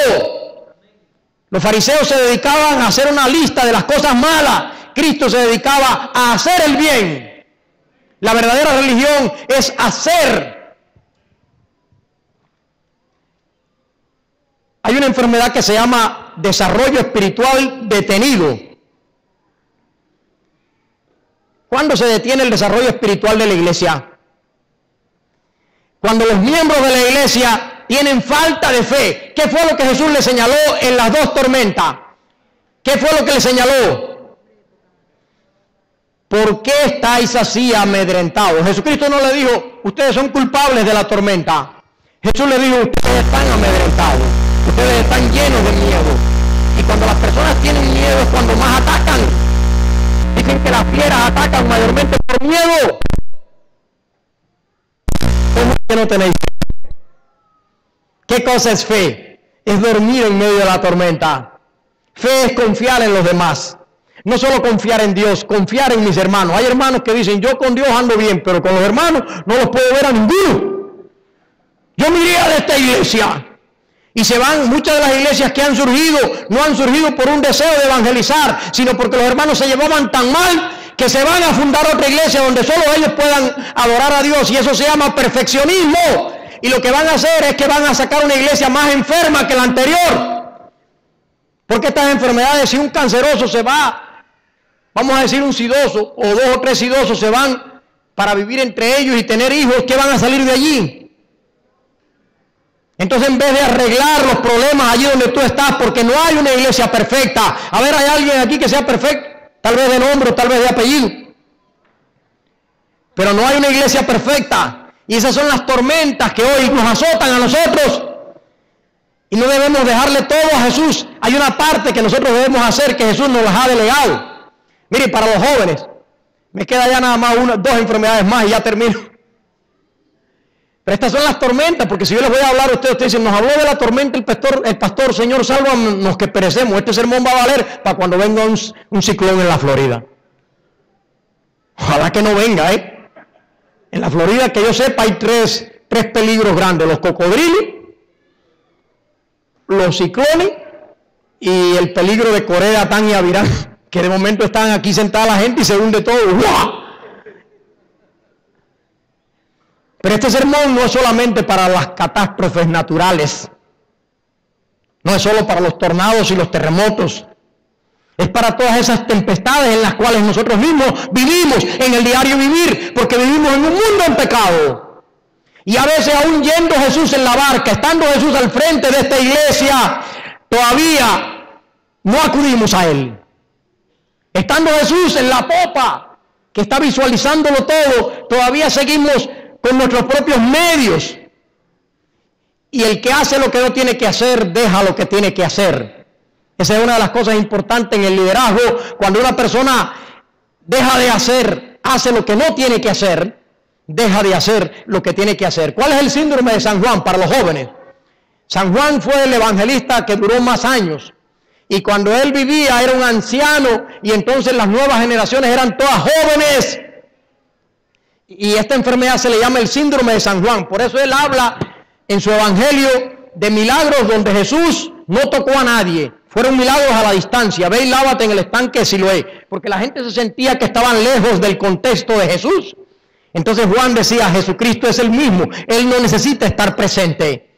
Los fariseos se dedicaban a hacer una lista de las cosas malas, Cristo se dedicaba a hacer el bien. La verdadera religión es hacer. Hay una enfermedad que se llama desarrollo espiritual detenido. ¿Cuándo se detiene el desarrollo espiritual de la iglesia? Cuando los miembros de la iglesia tienen falta de fe. ¿Qué fue lo que Jesús le señaló en las 2 tormentas? ¿Qué fue lo que le señaló? ¿Por qué estáis así amedrentados? Jesucristo no le dijo, ustedes son culpables de la tormenta. Jesús le dijo, ustedes están amedrentados, ustedes están llenos de miedo. Y cuando las personas tienen miedo es cuando más atacan. Dicen que las fieras atacan mayormente por miedo. ¿Cómo que no tenéis fe? ¿Qué cosa es fe? Es dormir en medio de la tormenta. Fe es confiar en los demás. No solo confiar en Dios, confiar en mis hermanos. Hay hermanos que dicen, yo con Dios ando bien, pero con los hermanos no los puedo ver a ninguno. Yo me iría de esta iglesia. Y se van, muchas de las iglesias que han surgido, no han surgido por un deseo de evangelizar, sino porque los hermanos se llevaban tan mal que se van a fundar otra iglesia donde solo ellos puedan adorar a Dios, y eso se llama perfeccionismo. Y lo que van a hacer es que van a sacar una iglesia más enferma que la anterior. Porque estas enfermedades, si un canceroso se va, vamos a decir un sidoso, o 2 o 3 sidosos se van para vivir entre ellos y tener hijos, ¿qué van a salir de allí? Entonces, en vez de arreglar los problemas allí donde tú estás, porque no hay una iglesia perfecta. A ver, ¿hay alguien aquí que sea perfecto? Tal vez de nombre o tal vez de apellido. Pero no hay una iglesia perfecta. Y esas son las tormentas que hoy nos azotan a nosotros. Y no debemos dejarle todo a Jesús. Hay una parte que nosotros debemos hacer que Jesús nos las ha delegado. Mire, para los jóvenes, me queda ya nada más 2 enfermedades más y ya termino. Pero estas son las tormentas, porque si yo les voy a hablar a ustedes dicen, nos habló de la tormenta el pastor, Señor, sálvanos que perecemos. Este sermón va a valer para cuando venga un ciclón en la Florida. Ojalá que no venga, En la Florida, que yo sepa, hay tres peligros grandes: los cocodrilos, los ciclones y el peligro de Corea, Tan y Avirán, que de momento están aquí sentada la gente y se hunde todo. ¡Uah! Pero este sermón no es solamente para las catástrofes naturales, no es solo para los tornados y los terremotos, es para todas esas tempestades en las cuales nosotros mismos vivimos en el diario vivir, porque vivimos en un mundo en pecado. Y a veces, aún yendo Jesús en la barca, estando Jesús al frente de esta iglesia, todavía no acudimos a Él. Estando Jesús en la popa, que está visualizándolo todo, todavía seguimos con nuestros propios medios. Y el que hace lo que no tiene que hacer, deja lo que tiene que hacer. Esa es una de las cosas importantes en el liderazgo. Cuando una persona deja de hacer, hace lo que no tiene que hacer, deja de hacer lo que tiene que hacer. ¿Cuál es el síndrome de San Juan para los jóvenes? San Juan fue el evangelista que duró más años. Y cuando él vivía era un anciano, y entonces las nuevas generaciones eran todas jóvenes. Y esta enfermedad se le llama el síndrome de San Juan. Por eso él habla en su evangelio de milagros donde Jesús no tocó a nadie. Fueron milagros a la distancia. Ve y lávate en el estanque de Siloé. Porque la gente se sentía que estaban lejos del contexto de Jesús. Entonces Juan decía, Jesucristo es el mismo. Él no necesita estar presente.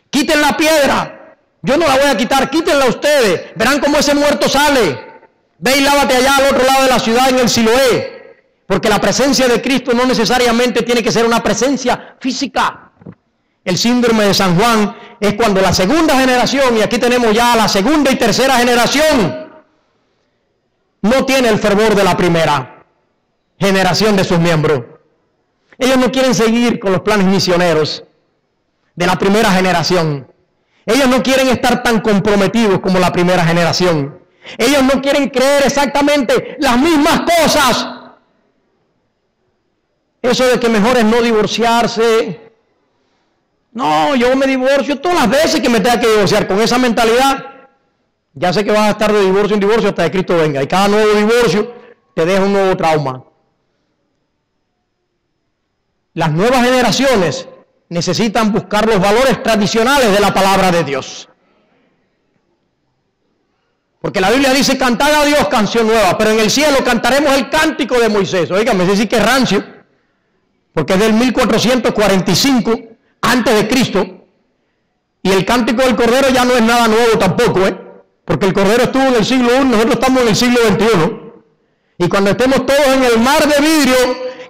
Quiten la piedra. Yo no la voy a quitar. Quítenla ustedes. Verán cómo ese muerto sale. Ve y lávate allá al otro lado de la ciudad en el Siloé. Porque la presencia de Cristo no necesariamente tiene que ser una presencia física. El síndrome de San Juan es cuando la segunda generación, y aquí tenemos ya la segunda y tercera generación, no tiene el fervor de la primera generación de sus miembros. Ellos no quieren seguir con los planes misioneros de la primera generación. Ellos no quieren estar tan comprometidos como la primera generación. Ellos no quieren creer exactamente las mismas cosas. Eso de que mejor es no divorciarse. No, yo me divorcio todas las veces que me tenga que divorciar. Con esa mentalidad, ya sé que vas a estar de divorcio en divorcio hasta que Cristo venga. Y cada nuevo divorcio te deja un nuevo trauma. Las nuevas generaciones necesitan buscar los valores tradicionales de la palabra de Dios. Porque la Biblia dice, cantad a Dios canción nueva, pero en el cielo cantaremos el cántico de Moisés. Oigan, me dice que es rancio. Porque es del 1445 antes de Cristo, y el cántico del Cordero ya no es nada nuevo tampoco, porque el Cordero estuvo en el siglo I, nosotros estamos en el siglo XXI, y cuando estemos todos en el mar de vidrio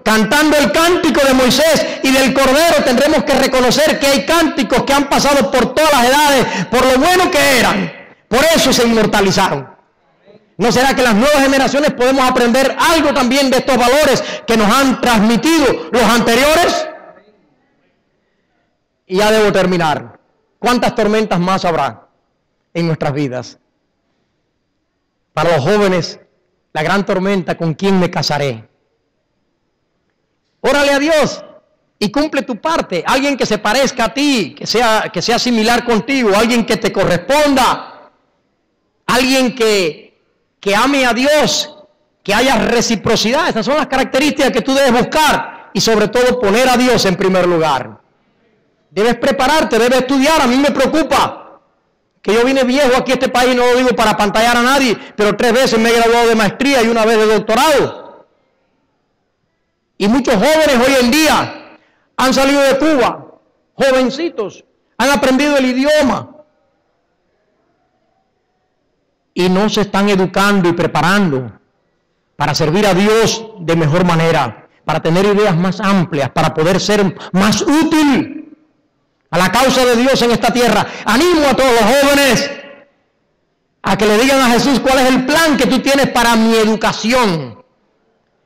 cantando el cántico de Moisés y del Cordero, tendremos que reconocer que hay cánticos que han pasado por todas las edades, por lo bueno que eran, por eso se inmortalizaron. ¿No será que las nuevas generaciones podemos aprender algo también de estos valores que nos han transmitido los anteriores? Y ya debo terminar. ¿Cuántas tormentas más habrá en nuestras vidas? Para los jóvenes, la gran tormenta, ¿con quién me casaré? Órale a Dios y cumple tu parte. Alguien que se parezca a ti, que sea similar contigo, alguien que te corresponda, alguien que que ame a Dios, que haya reciprocidad. Esas son las características que tú debes buscar y sobre todo poner a Dios en primer lugar. Debes prepararte, debes estudiar. A mí me preocupa que yo vine viejo aquí a este país, no lo digo para apantallar a nadie, pero 3 veces me he graduado de maestría y 1 vez de doctorado. Y muchos jóvenes hoy en día han salido de Cuba, jovencitos, han aprendido el idioma y no se están educando y preparando para servir a Dios de mejor manera, para tener ideas más amplias, para poder ser más útil a la causa de Dios en esta tierra. Animo a todos los jóvenes a que le digan a Jesús cuál es el plan que tú tienes para mi educación.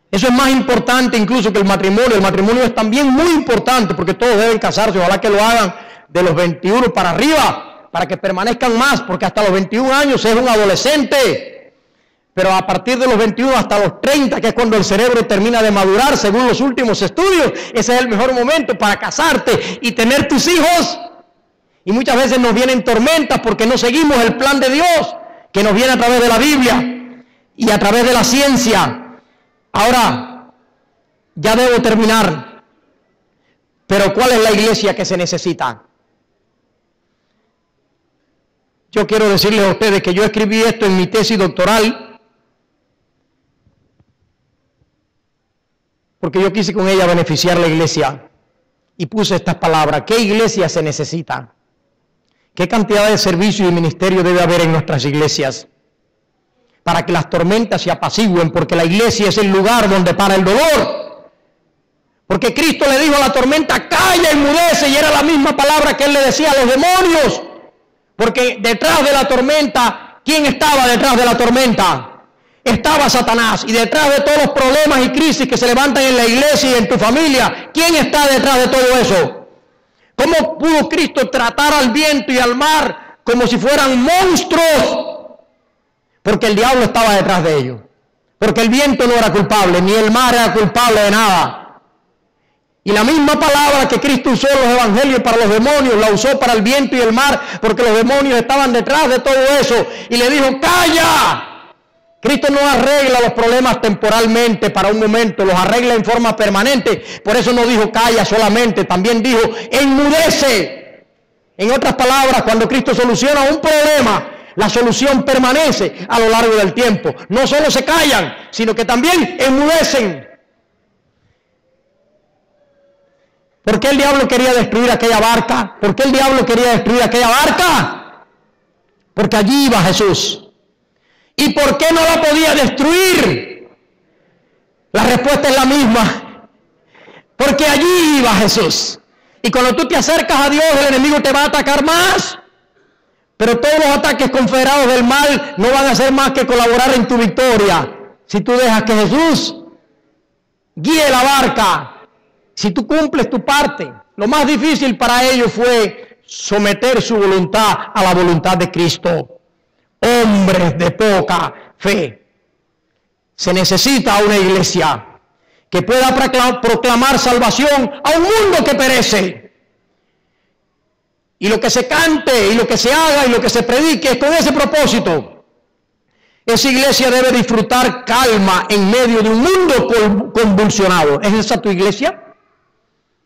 Eso es más importante incluso que el matrimonio. El matrimonio es también muy importante porque todos deben casarse. Ojalá que lo hagan de los 21 para arriba, para que permanezcan más, porque hasta los 21 años es un adolescente. Pero a partir de los 21 hasta los 30, que es cuando el cerebro termina de madurar, según los últimos estudios, ese es el mejor momento para casarte y tener tus hijos. Y muchas veces nos vienen tormentas porque no seguimos el plan de Dios, que nos viene a través de la Biblia y a través de la ciencia. Ahora, ya debo terminar. Pero ¿cuál es la iglesia que se necesita? Yo quiero decirles a ustedes que yo escribí esto en mi tesis doctoral porque yo quise con ella beneficiar a la iglesia y puse estas palabras. ¿Qué iglesia se necesita? ¿Qué cantidad de servicio y ministerio debe haber en nuestras iglesias para que las tormentas se apacigüen? Porque la iglesia es el lugar donde para el dolor. Porque Cristo le dijo a la tormenta, calla, enmudece, y era la misma palabra que Él le decía a los demonios. Porque detrás de la tormenta, ¿quién estaba detrás de la tormenta? Estaba Satanás. Y detrás de todos los problemas y crisis que se levantan en la iglesia y en tu familia, ¿quién está detrás de todo eso? ¿Cómo pudo Cristo tratar al viento y al mar como si fueran monstruos? Porque el diablo estaba detrás de ellos. Porque el viento no era culpable, ni el mar era culpable de nada. Y la misma palabra que Cristo usó en los evangelios para los demonios, la usó para el viento y el mar, porque los demonios estaban detrás de todo eso. Y le dijo, ¡calla! Cristo no arregla los problemas temporalmente para un momento, los arregla en forma permanente. Por eso no dijo calla solamente, también dijo enmudece. En otras palabras, cuando Cristo soluciona un problema, la solución permanece a lo largo del tiempo. No solo se callan, sino que también enmudecen. ¿Por qué el diablo quería destruir aquella barca? ¿Por qué el diablo quería destruir aquella barca? Porque allí iba Jesús. ¿Y por qué no la podía destruir? La respuesta es la misma. Porque allí iba Jesús. Y cuando tú te acercas a Dios, el enemigo te va a atacar más. Pero todos los ataques confederados del mal no van a hacer más que colaborar en tu victoria. Si tú dejas que Jesús guíe la barca, si tú cumples tu parte. Lo más difícil para ellos fue someter su voluntad a la voluntad de Cristo. Hombres de poca fe. Se necesita una iglesia que pueda proclamar salvación a un mundo que perece. Y lo que se cante, y lo que se haga, y lo que se predique es con ese propósito. Esa iglesia debe disfrutar calma en medio de un mundo convulsionado. ¿Es esa tu iglesia?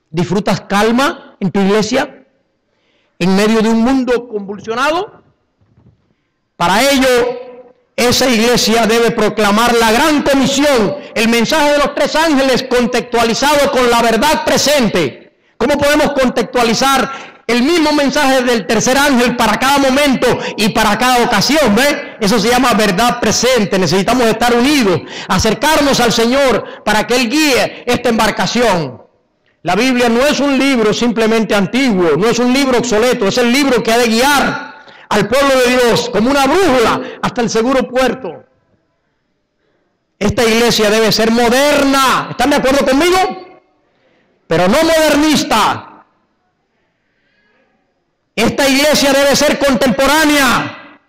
¿Disfrutas calma en tu iglesia en medio de un mundo convulsionado? Para ello, esa iglesia debe proclamar la gran comisión, el mensaje de los 3 ángeles contextualizado con la verdad presente. ¿Cómo podemos contextualizar el mismo mensaje del tercer ángel para cada momento y para cada ocasión? ¿Ve? Eso se llama verdad presente. Necesitamos estar unidos, acercarnos al Señor para que Él guíe esta embarcación. La Biblia no es un libro simplemente antiguo, no es un libro obsoleto, es el libro que ha de guiar al pueblo de Dios como una brújula hasta el seguro puerto. Esta iglesia debe ser moderna, ¿están de acuerdo conmigo? Pero no modernista. Esta iglesia debe ser contemporánea,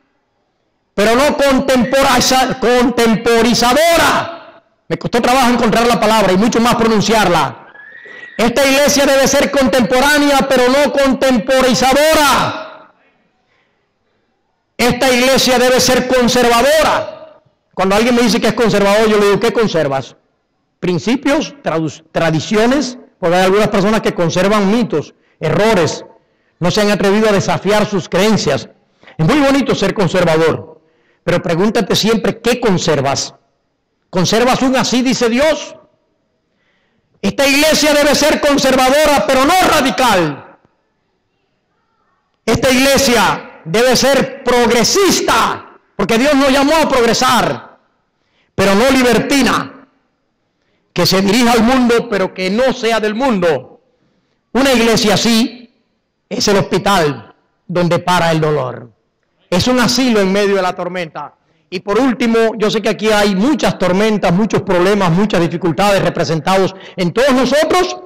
pero no contemporizadora. Me costó trabajo encontrar la palabra y mucho más pronunciarla. Esta iglesia debe ser contemporánea, pero no contemporizadora. Esta iglesia debe ser conservadora. Cuando alguien me dice que es conservador, yo le digo, ¿qué conservas? Principios, tradiciones, porque hay algunas personas que conservan mitos, errores, no se han atrevido a desafiar sus creencias. Es muy bonito ser conservador, pero pregúntate siempre, ¿qué conservas? ¿Conservas un así dice Dios? Esta iglesia debe ser conservadora, pero no radical. Esta iglesia debe ser progresista, porque Dios nos llamó a progresar, pero no libertina, que se dirija al mundo, pero que no sea del mundo. Una iglesia así es el hospital donde para el dolor. Es un asilo en medio de la tormenta. Y por último, yo sé que aquí hay muchas tormentas, muchos problemas, muchas dificultades representados en todos nosotros.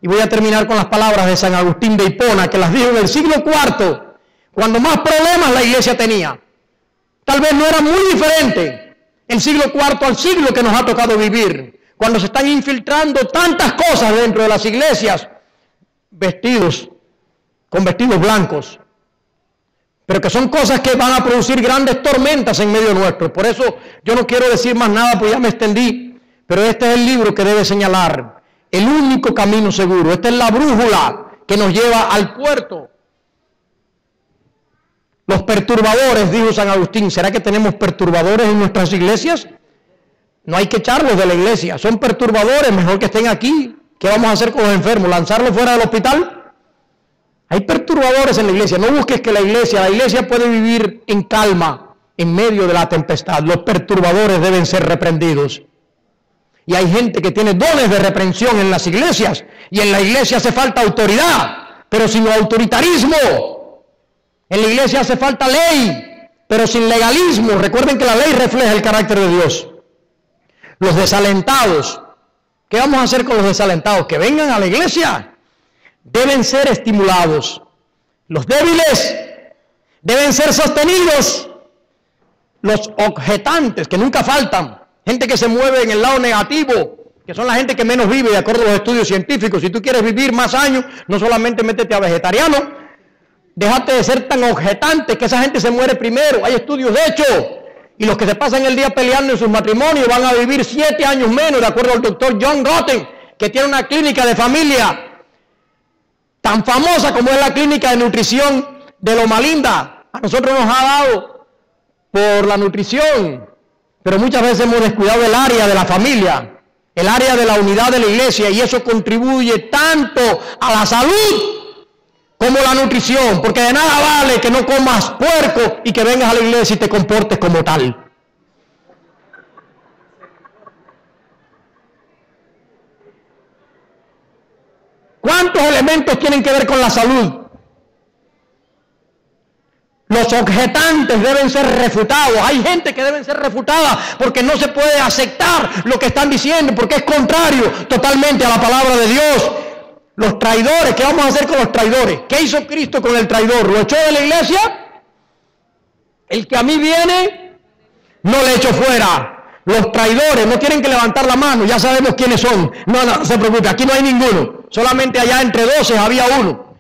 Y voy a terminar con las palabras de San Agustín de Hipona, que las dijo en el siglo IV, cuando más problemas la iglesia tenía. Tal vez no era muy diferente el siglo IV al siglo que nos ha tocado vivir, cuando se están infiltrando tantas cosas dentro de las iglesias, con vestidos blancos, pero que son cosas que van a producir grandes tormentas en medio nuestro. Por eso yo no quiero decir más nada, porque ya me extendí, pero este es el libro que debe señalar el único camino seguro. Esta es la brújula que nos lleva al puerto. Los perturbadores, dijo San Agustín. ¿Será que tenemos perturbadores en nuestras iglesias? No hay que echarlos de la iglesia. Son perturbadores, mejor que estén aquí. ¿Qué vamos a hacer con los enfermos? ¿Lanzarlos fuera del hospital? Hay perturbadores en la iglesia. No busques que la iglesia puede vivir en calma en medio de la tempestad. Los perturbadores deben ser reprendidos. Y hay gente que tiene dones de reprensión en las iglesias. Y en la iglesia hace falta autoridad, pero sin autoritarismo. En la iglesia hace falta ley, pero sin legalismo. Recuerden que la ley refleja el carácter de Dios. Los desalentados. ¿Qué vamos a hacer con los desalentados? Que vengan a la iglesia. Deben ser estimulados. Los débiles deben ser sostenidos. Los objetantes, que nunca faltan. Gente que se mueve en el lado negativo, que son la gente que menos vive de acuerdo a los estudios científicos. Si tú quieres vivir más años, no solamente métete a vegetariano, déjate de ser tan objetante, que esa gente se muere primero. Hay estudios de hecho. Y los que se pasan el día peleando en sus matrimonios van a vivir 7 años menos, de acuerdo al doctor John Gottman, que tiene una clínica de familia tan famosa como es la clínica de nutrición de Loma Linda. A nosotros nos ha dado por la nutrición, pero muchas veces hemos descuidado el área de la familia, el área de la unidad de la iglesia, y eso contribuye tanto a la salud como la nutrición, porque de nada vale que no comas puerco y que vengas a la iglesia y te comportes como tal. ¿Cuántos elementos tienen que ver con la salud? Los objetantes deben ser refutados. Hay gente que deben ser refutada porque no se puede aceptar lo que están diciendo, porque es contrario totalmente a la palabra de Dios. Los traidores, ¿qué vamos a hacer con los traidores? ¿Qué hizo Cristo con el traidor? ¿Lo echó de la iglesia? El que a mí viene, no le echo fuera. Los traidores no tienen que levantar la mano, ya sabemos quiénes son. No se preocupe, aquí no hay ninguno. Solamente allá entre 12 había uno.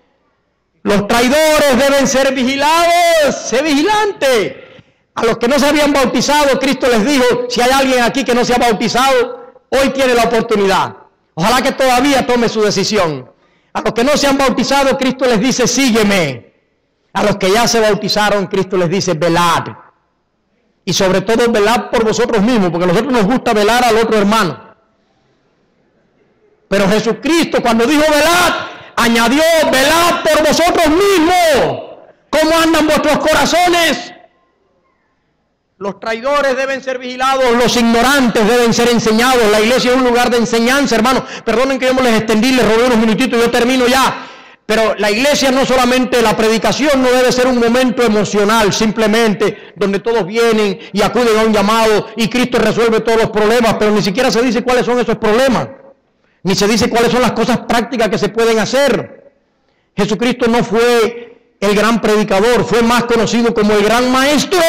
Los traidores deben ser vigilados, sé vigilante. A los que no se habían bautizado, Cristo les dijo, si hay alguien aquí que no se ha bautizado, hoy tiene la oportunidad. Ojalá que todavía tome su decisión. A los que no se han bautizado, Cristo les dice, sígueme. A los que ya se bautizaron, Cristo les dice, velad. Y sobre todo, velad por vosotros mismos, porque a nosotros nos gusta velar al otro hermano. Pero Jesucristo, cuando dijo velad, añadió, velad por vosotros mismos. ¿Cómo andan vuestros corazones? Los traidores deben ser vigilados, los ignorantes deben ser enseñados. La iglesia es un lugar de enseñanza, hermanos. Perdonen que yo me les extendí, les robé unos minutitos y yo termino ya. Pero la iglesia no solamente, la predicación no debe ser un momento emocional, simplemente donde todos vienen y acuden a un llamado y Cristo resuelve todos los problemas, pero ni siquiera se dice cuáles son esos problemas, ni se dice cuáles son las cosas prácticas que se pueden hacer. Jesucristo no fue el gran predicador, fue más conocido como el gran maestro.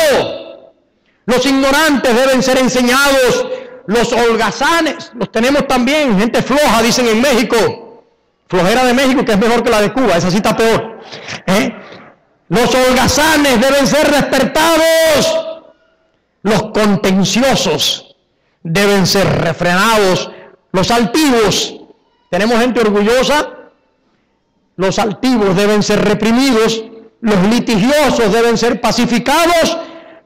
Los ignorantes deben ser enseñados, los holgazanes, los tenemos también, gente floja, dicen en México. Flojera de México, que es mejor que la de Cuba, esa sí está peor. Los holgazanes deben ser respetados. Los contenciosos deben ser refrenados. Los altivos, tenemos gente orgullosa, los altivos deben ser reprimidos. Los litigiosos deben ser pacificados.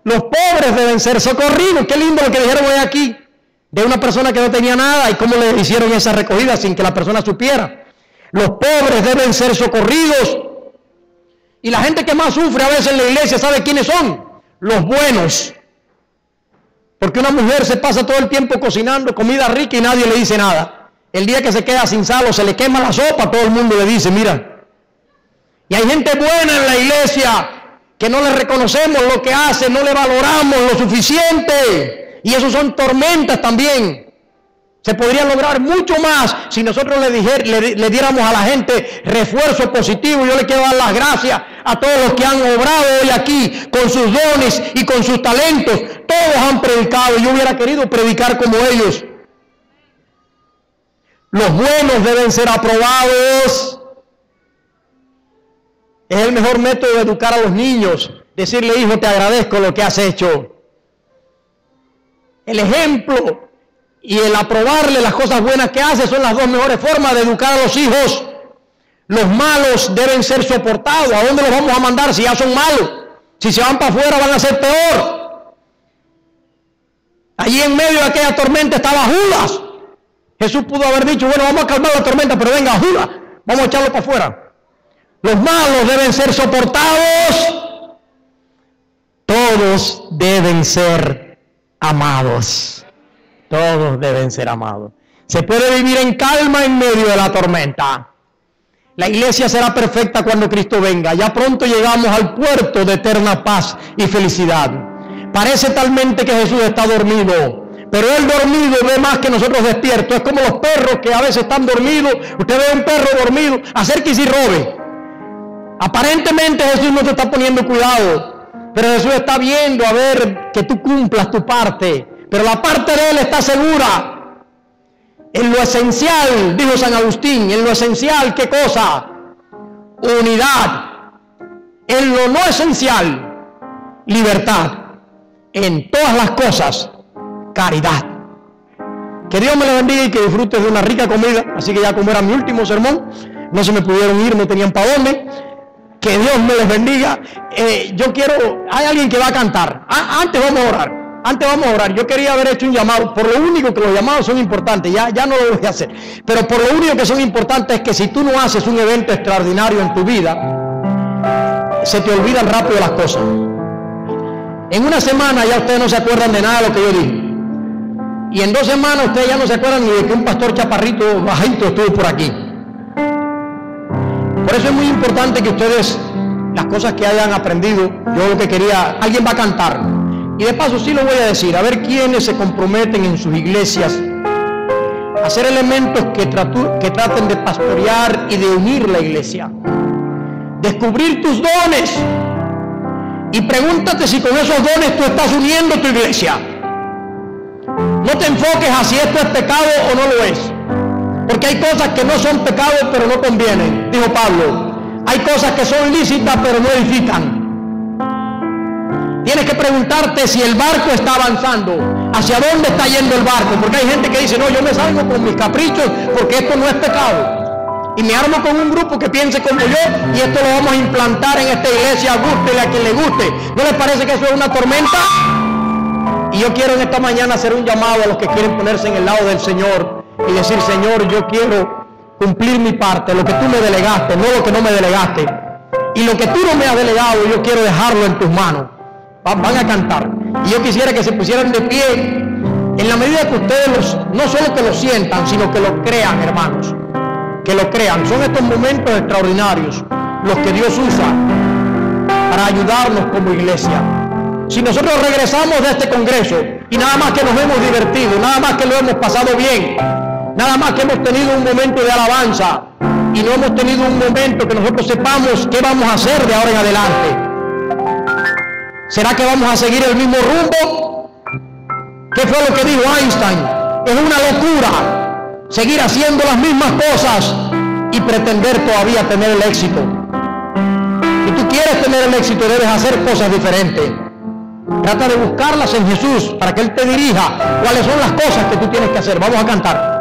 Los pobres deben ser socorridos. Qué lindo lo que dijeron hoy aquí de una persona que no tenía nada y cómo le hicieron esa recogida sin que la persona supiera. Los pobres deben ser socorridos. Y la gente que más sufre a veces en la iglesia, ¿sabe quiénes son? Los buenos. Porque una mujer se pasa todo el tiempo cocinando comida rica y nadie le dice nada. El día que se queda sin sal o se le quema la sopa, todo el mundo le dice, mira. Y hay gente buena en la iglesia que no le reconocemos lo que hace, no le valoramos lo suficiente. Y eso son tormentas también. Se podría lograr mucho más si nosotros le diéramos a la gente refuerzo positivo. Yo le quiero dar las gracias a todos los que han obrado hoy aquí con sus dones y con sus talentos. Todos han predicado y yo hubiera querido predicar como ellos. Los buenos deben ser aprobados. Es el mejor método de educar a los niños. Decirle, hijo, te agradezco lo que has hecho. El ejemplo y el aprobarle las cosas buenas que hace son las dos mejores formas de educar a los hijos. Los malos deben ser soportados. ¿A dónde los vamos a mandar si ya son malos? Si se van para afuera van a ser peor. Allí en medio de aquella tormenta estaba Judas. Jesús pudo haber dicho, bueno, vamos a calmar la tormenta, pero venga, Judas, vamos a echarlo para afuera. Los malos deben ser soportados. Todos deben ser amados. Todos deben ser amados. Se puede vivir en calma en medio de la tormenta. La iglesia será perfecta cuando Cristo venga. Ya pronto llegamos al puerto de eterna paz y felicidad. Parece talmente que Jesús está dormido, pero Él dormido ve más que nosotros despiertos. Es como los perros que a veces están dormidos. Usted ve a un perro dormido, acérquese y robe. Aparentemente Jesús no te está poniendo cuidado, pero Jesús está viendo a ver que tú cumplas tu parte. Pero la parte de Él está segura. En lo esencial, dijo San Agustín, en lo esencial, ¿qué cosa? Unidad. En lo no esencial, libertad. En todas las cosas, caridad. Que Dios me lo bendiga y que disfrutes de una rica comida. Así que ya como era mi último sermón, no se me pudieron ir, no tenían para dónde. Que Dios me les bendiga. Hay alguien que va a cantar. Antes vamos a orar. Yo quería haber hecho un llamado. Por lo único que los llamados son importantes. Ya no lo voy a hacer. Pero por lo único que son importantes es que si tú no haces un evento extraordinario en tu vida, se te olvidan rápido las cosas. En una semana ya ustedes no se acuerdan de nada de lo que yo dije. Y en 2 semanas ustedes ya no se acuerdan ni de que un pastor chaparrito bajito estuvo por aquí. Por eso es muy importante que ustedes, las cosas que hayan aprendido, yo lo que quería, alguien va a cantar. Y de paso sí lo voy a decir, a ver quiénes se comprometen en sus iglesias a hacer elementos que traten de pastorear y de unir la iglesia. Descubrir tus dones. Y pregúntate si con esos dones tú estás uniendo tu iglesia. No te enfoques a si esto es pecado o no lo es. Porque hay cosas que no son pecado pero no convienen, dijo Pablo. Hay cosas que son lícitas pero no edifican. Tienes que preguntarte si el barco está avanzando, hacia dónde está yendo el barco. Porque hay gente que dice, no, yo me salgo con mis caprichos porque esto no es pecado. Y me armo con un grupo que piense como yo y esto lo vamos a implantar en esta iglesia, gústele a quien le guste. ¿No les parece que eso es una tormenta? Y yo quiero en esta mañana hacer un llamado a los que quieren ponerse en el lado del Señor y decir, Señor, yo quiero cumplir mi parte, lo que tú me delegaste, no lo que no me delegaste. Y lo que tú no me has delegado, yo quiero dejarlo en tus manos. Van a cantar. Y yo quisiera que se pusieran de pie en la medida que ustedes no solo que lo sientan, sino que lo crean, hermanos. Que lo crean. Son estos momentos extraordinarios los que Dios usa para ayudarnos como iglesia. Si nosotros regresamos de este congreso y nada más que nos hemos divertido, nada más que lo hemos pasado bien, nada más que hemos tenido un momento de alabanza y no hemos tenido un momento que nosotros sepamos qué vamos a hacer de ahora en adelante, ¿será que vamos a seguir el mismo rumbo? ¿Qué fue lo que dijo Einstein? Es una locura seguir haciendo las mismas cosas y pretender todavía tener el éxito. Si tú quieres tener el éxito, debes hacer cosas diferentes. Trata de buscarlas en Jesús para que Él te dirija cuáles son las cosas que tú tienes que hacer. Vamos a cantar.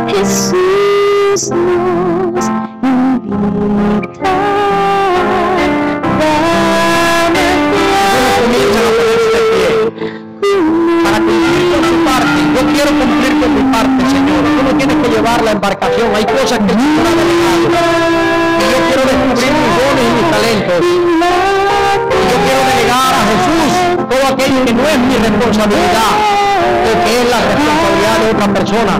Jesús nos invita. Para cumplir con su parte, yo quiero cumplir con mi parte, Señor. Tú no tienes que llevar la embarcación, hay cosas que el Señor ha delegado. Y yo quiero descubrir mis dones y mis talentos. Y yo quiero delegar a Jesús todo aquello que no es mi responsabilidad, o que es la responsabilidad de otra persona.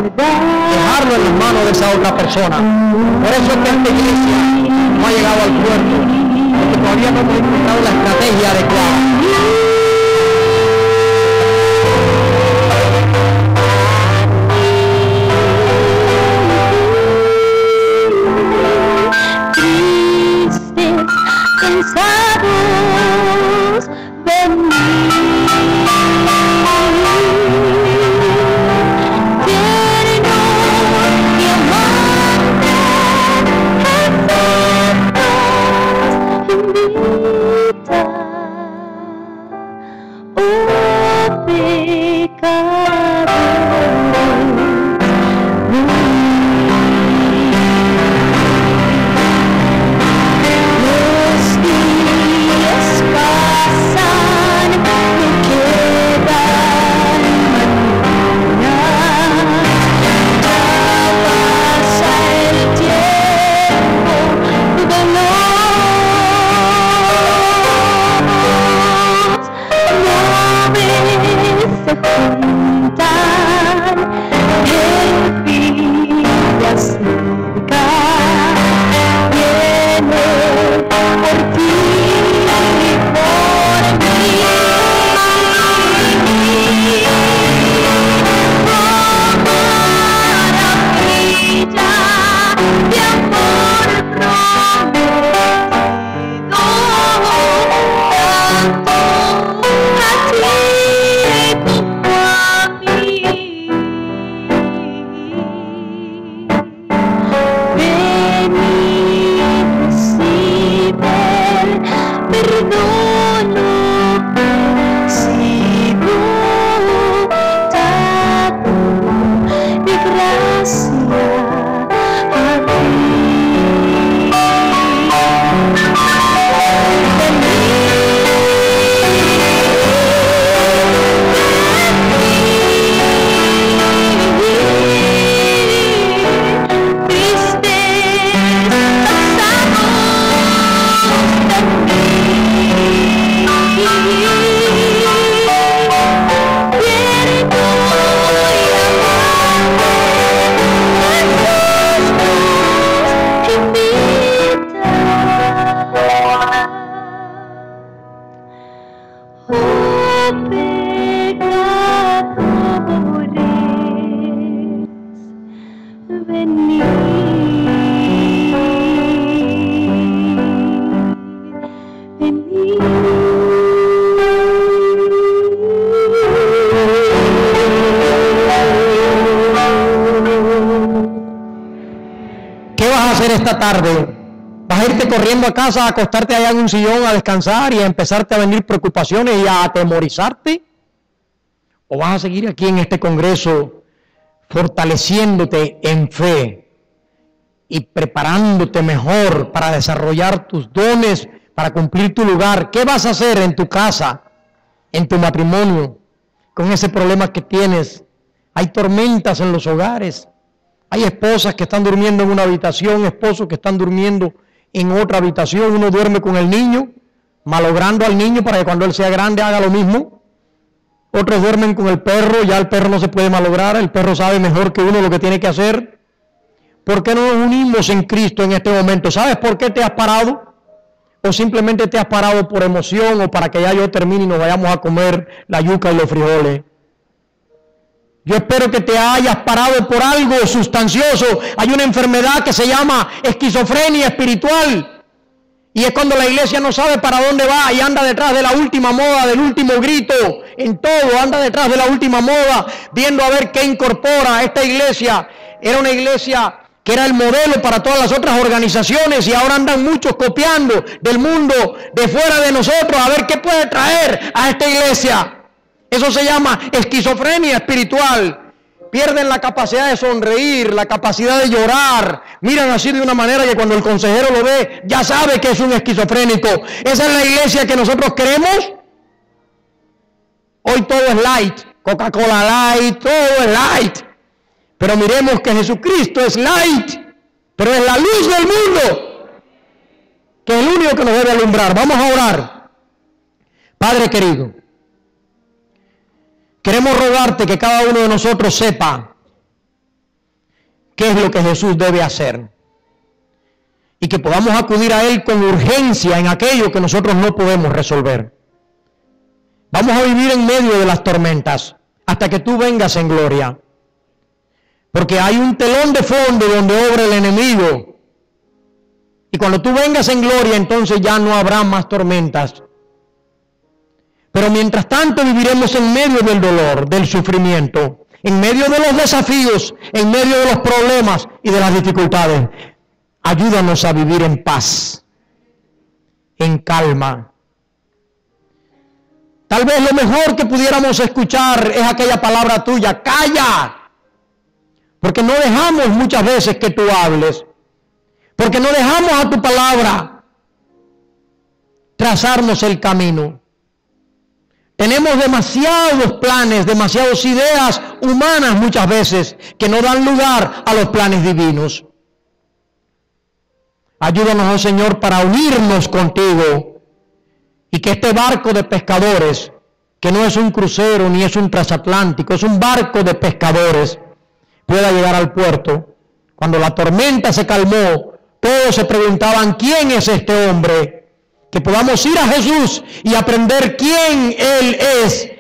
Dejarlo en las manos de esa otra persona. Por eso es que esta iglesia no ha llegado al puerto, porque todavía no hemos encontrado la estrategia adecuada. Cansados, venid, tierno y amante, Jesús nos invita. Oh Esta tarde, ¿vas a irte corriendo a casa, a acostarte allá en un sillón, a descansar y a empezarte a venir preocupaciones y a atemorizarte? ¿O vas a seguir aquí en este congreso fortaleciéndote en fe y preparándote mejor para desarrollar tus dones, para cumplir tu lugar? ¿Qué vas a hacer en tu casa, en tu matrimonio, con ese problema que tienes? Hay tormentas en los hogares. Hay esposas que están durmiendo en una habitación, esposos que están durmiendo en otra habitación. Uno duerme con el niño, malogrando al niño para que cuando él sea grande haga lo mismo. Otros duermen con el perro, ya el perro no se puede malograr, el perro sabe mejor que uno lo que tiene que hacer. ¿Por qué no nos unimos en Cristo en este momento? ¿Sabes por qué te has parado? ¿O simplemente te has parado por emoción o para que ya yo termine y nos vayamos a comer la yuca y los frijoles? Yo espero que te hayas parado por algo sustancioso. Hay una enfermedad que se llama esquizofrenia espiritual. Y es cuando la iglesia no sabe para dónde va y anda detrás de la última moda, del último grito, en todo, anda detrás de la última moda, viendo a ver qué incorpora. Esta iglesia era una iglesia que era el modelo para todas las otras organizaciones y ahora andan muchos copiando del mundo de fuera de nosotros a ver qué puede traer a esta iglesia. Eso se llama esquizofrenia espiritual. Pierden la capacidad de sonreír, la capacidad de llorar. Miran así de una manera que cuando el consejero lo ve, ya sabe que es un esquizofrénico. ¿Esa es la iglesia que nosotros queremos? Hoy todo es light. Coca-Cola light, todo es light. Pero miremos que Jesucristo es light, pero es la luz del mundo, que es el único que nos debe alumbrar. Vamos a orar. Padre querido, queremos rogarte que cada uno de nosotros sepa qué es lo que Jesús debe hacer y que podamos acudir a Él con urgencia en aquello que nosotros no podemos resolver. Vamos a vivir en medio de las tormentas hasta que tú vengas en gloria, porque hay un telón de fondo donde obra el enemigo, y cuando tú vengas en gloria entonces ya no habrá más tormentas. Pero mientras tanto viviremos en medio del dolor, del sufrimiento, en medio de los desafíos, en medio de los problemas y de las dificultades. Ayúdanos a vivir en paz, en calma. Tal vez lo mejor que pudiéramos escuchar es aquella palabra tuya, calla, porque no dejamos muchas veces que tú hables, porque no dejamos a tu palabra trazarnos el camino. Tenemos demasiados planes, demasiadas ideas humanas muchas veces que no dan lugar a los planes divinos. Ayúdanos, oh Señor, para unirnos contigo y que este barco de pescadores, que no es un crucero ni es un transatlántico, es un barco de pescadores, pueda llegar al puerto. Cuando la tormenta se calmó, todos se preguntaban, ¿quién es este hombre? Que podamos ir a Jesús y aprender quién Él es.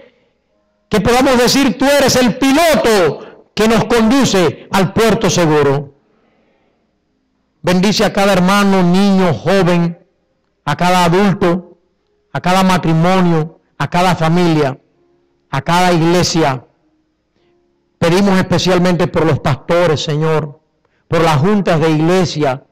Que podamos decir, tú eres el piloto que nos conduce al puerto seguro. Bendice a cada hermano, niño, joven, a cada adulto, a cada matrimonio, a cada familia, a cada iglesia. Pedimos especialmente por los pastores, Señor, por las juntas de iglesia,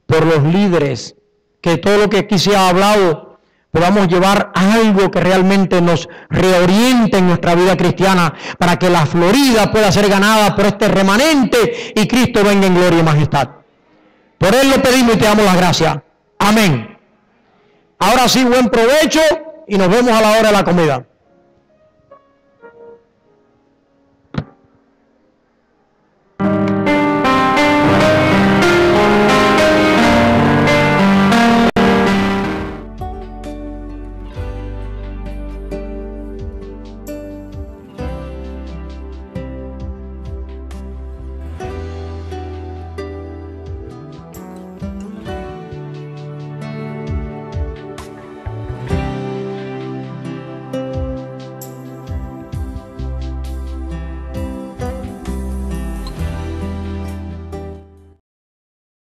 por los líderes, que todo lo que aquí se ha hablado podamos llevar algo que realmente nos reoriente en nuestra vida cristiana para que la Florida pueda ser ganada por este remanente y Cristo venga en gloria y majestad. Por Él lo pedimos y te damos las gracias. Amén. Ahora sí, buen provecho y nos vemos a la hora de la comida.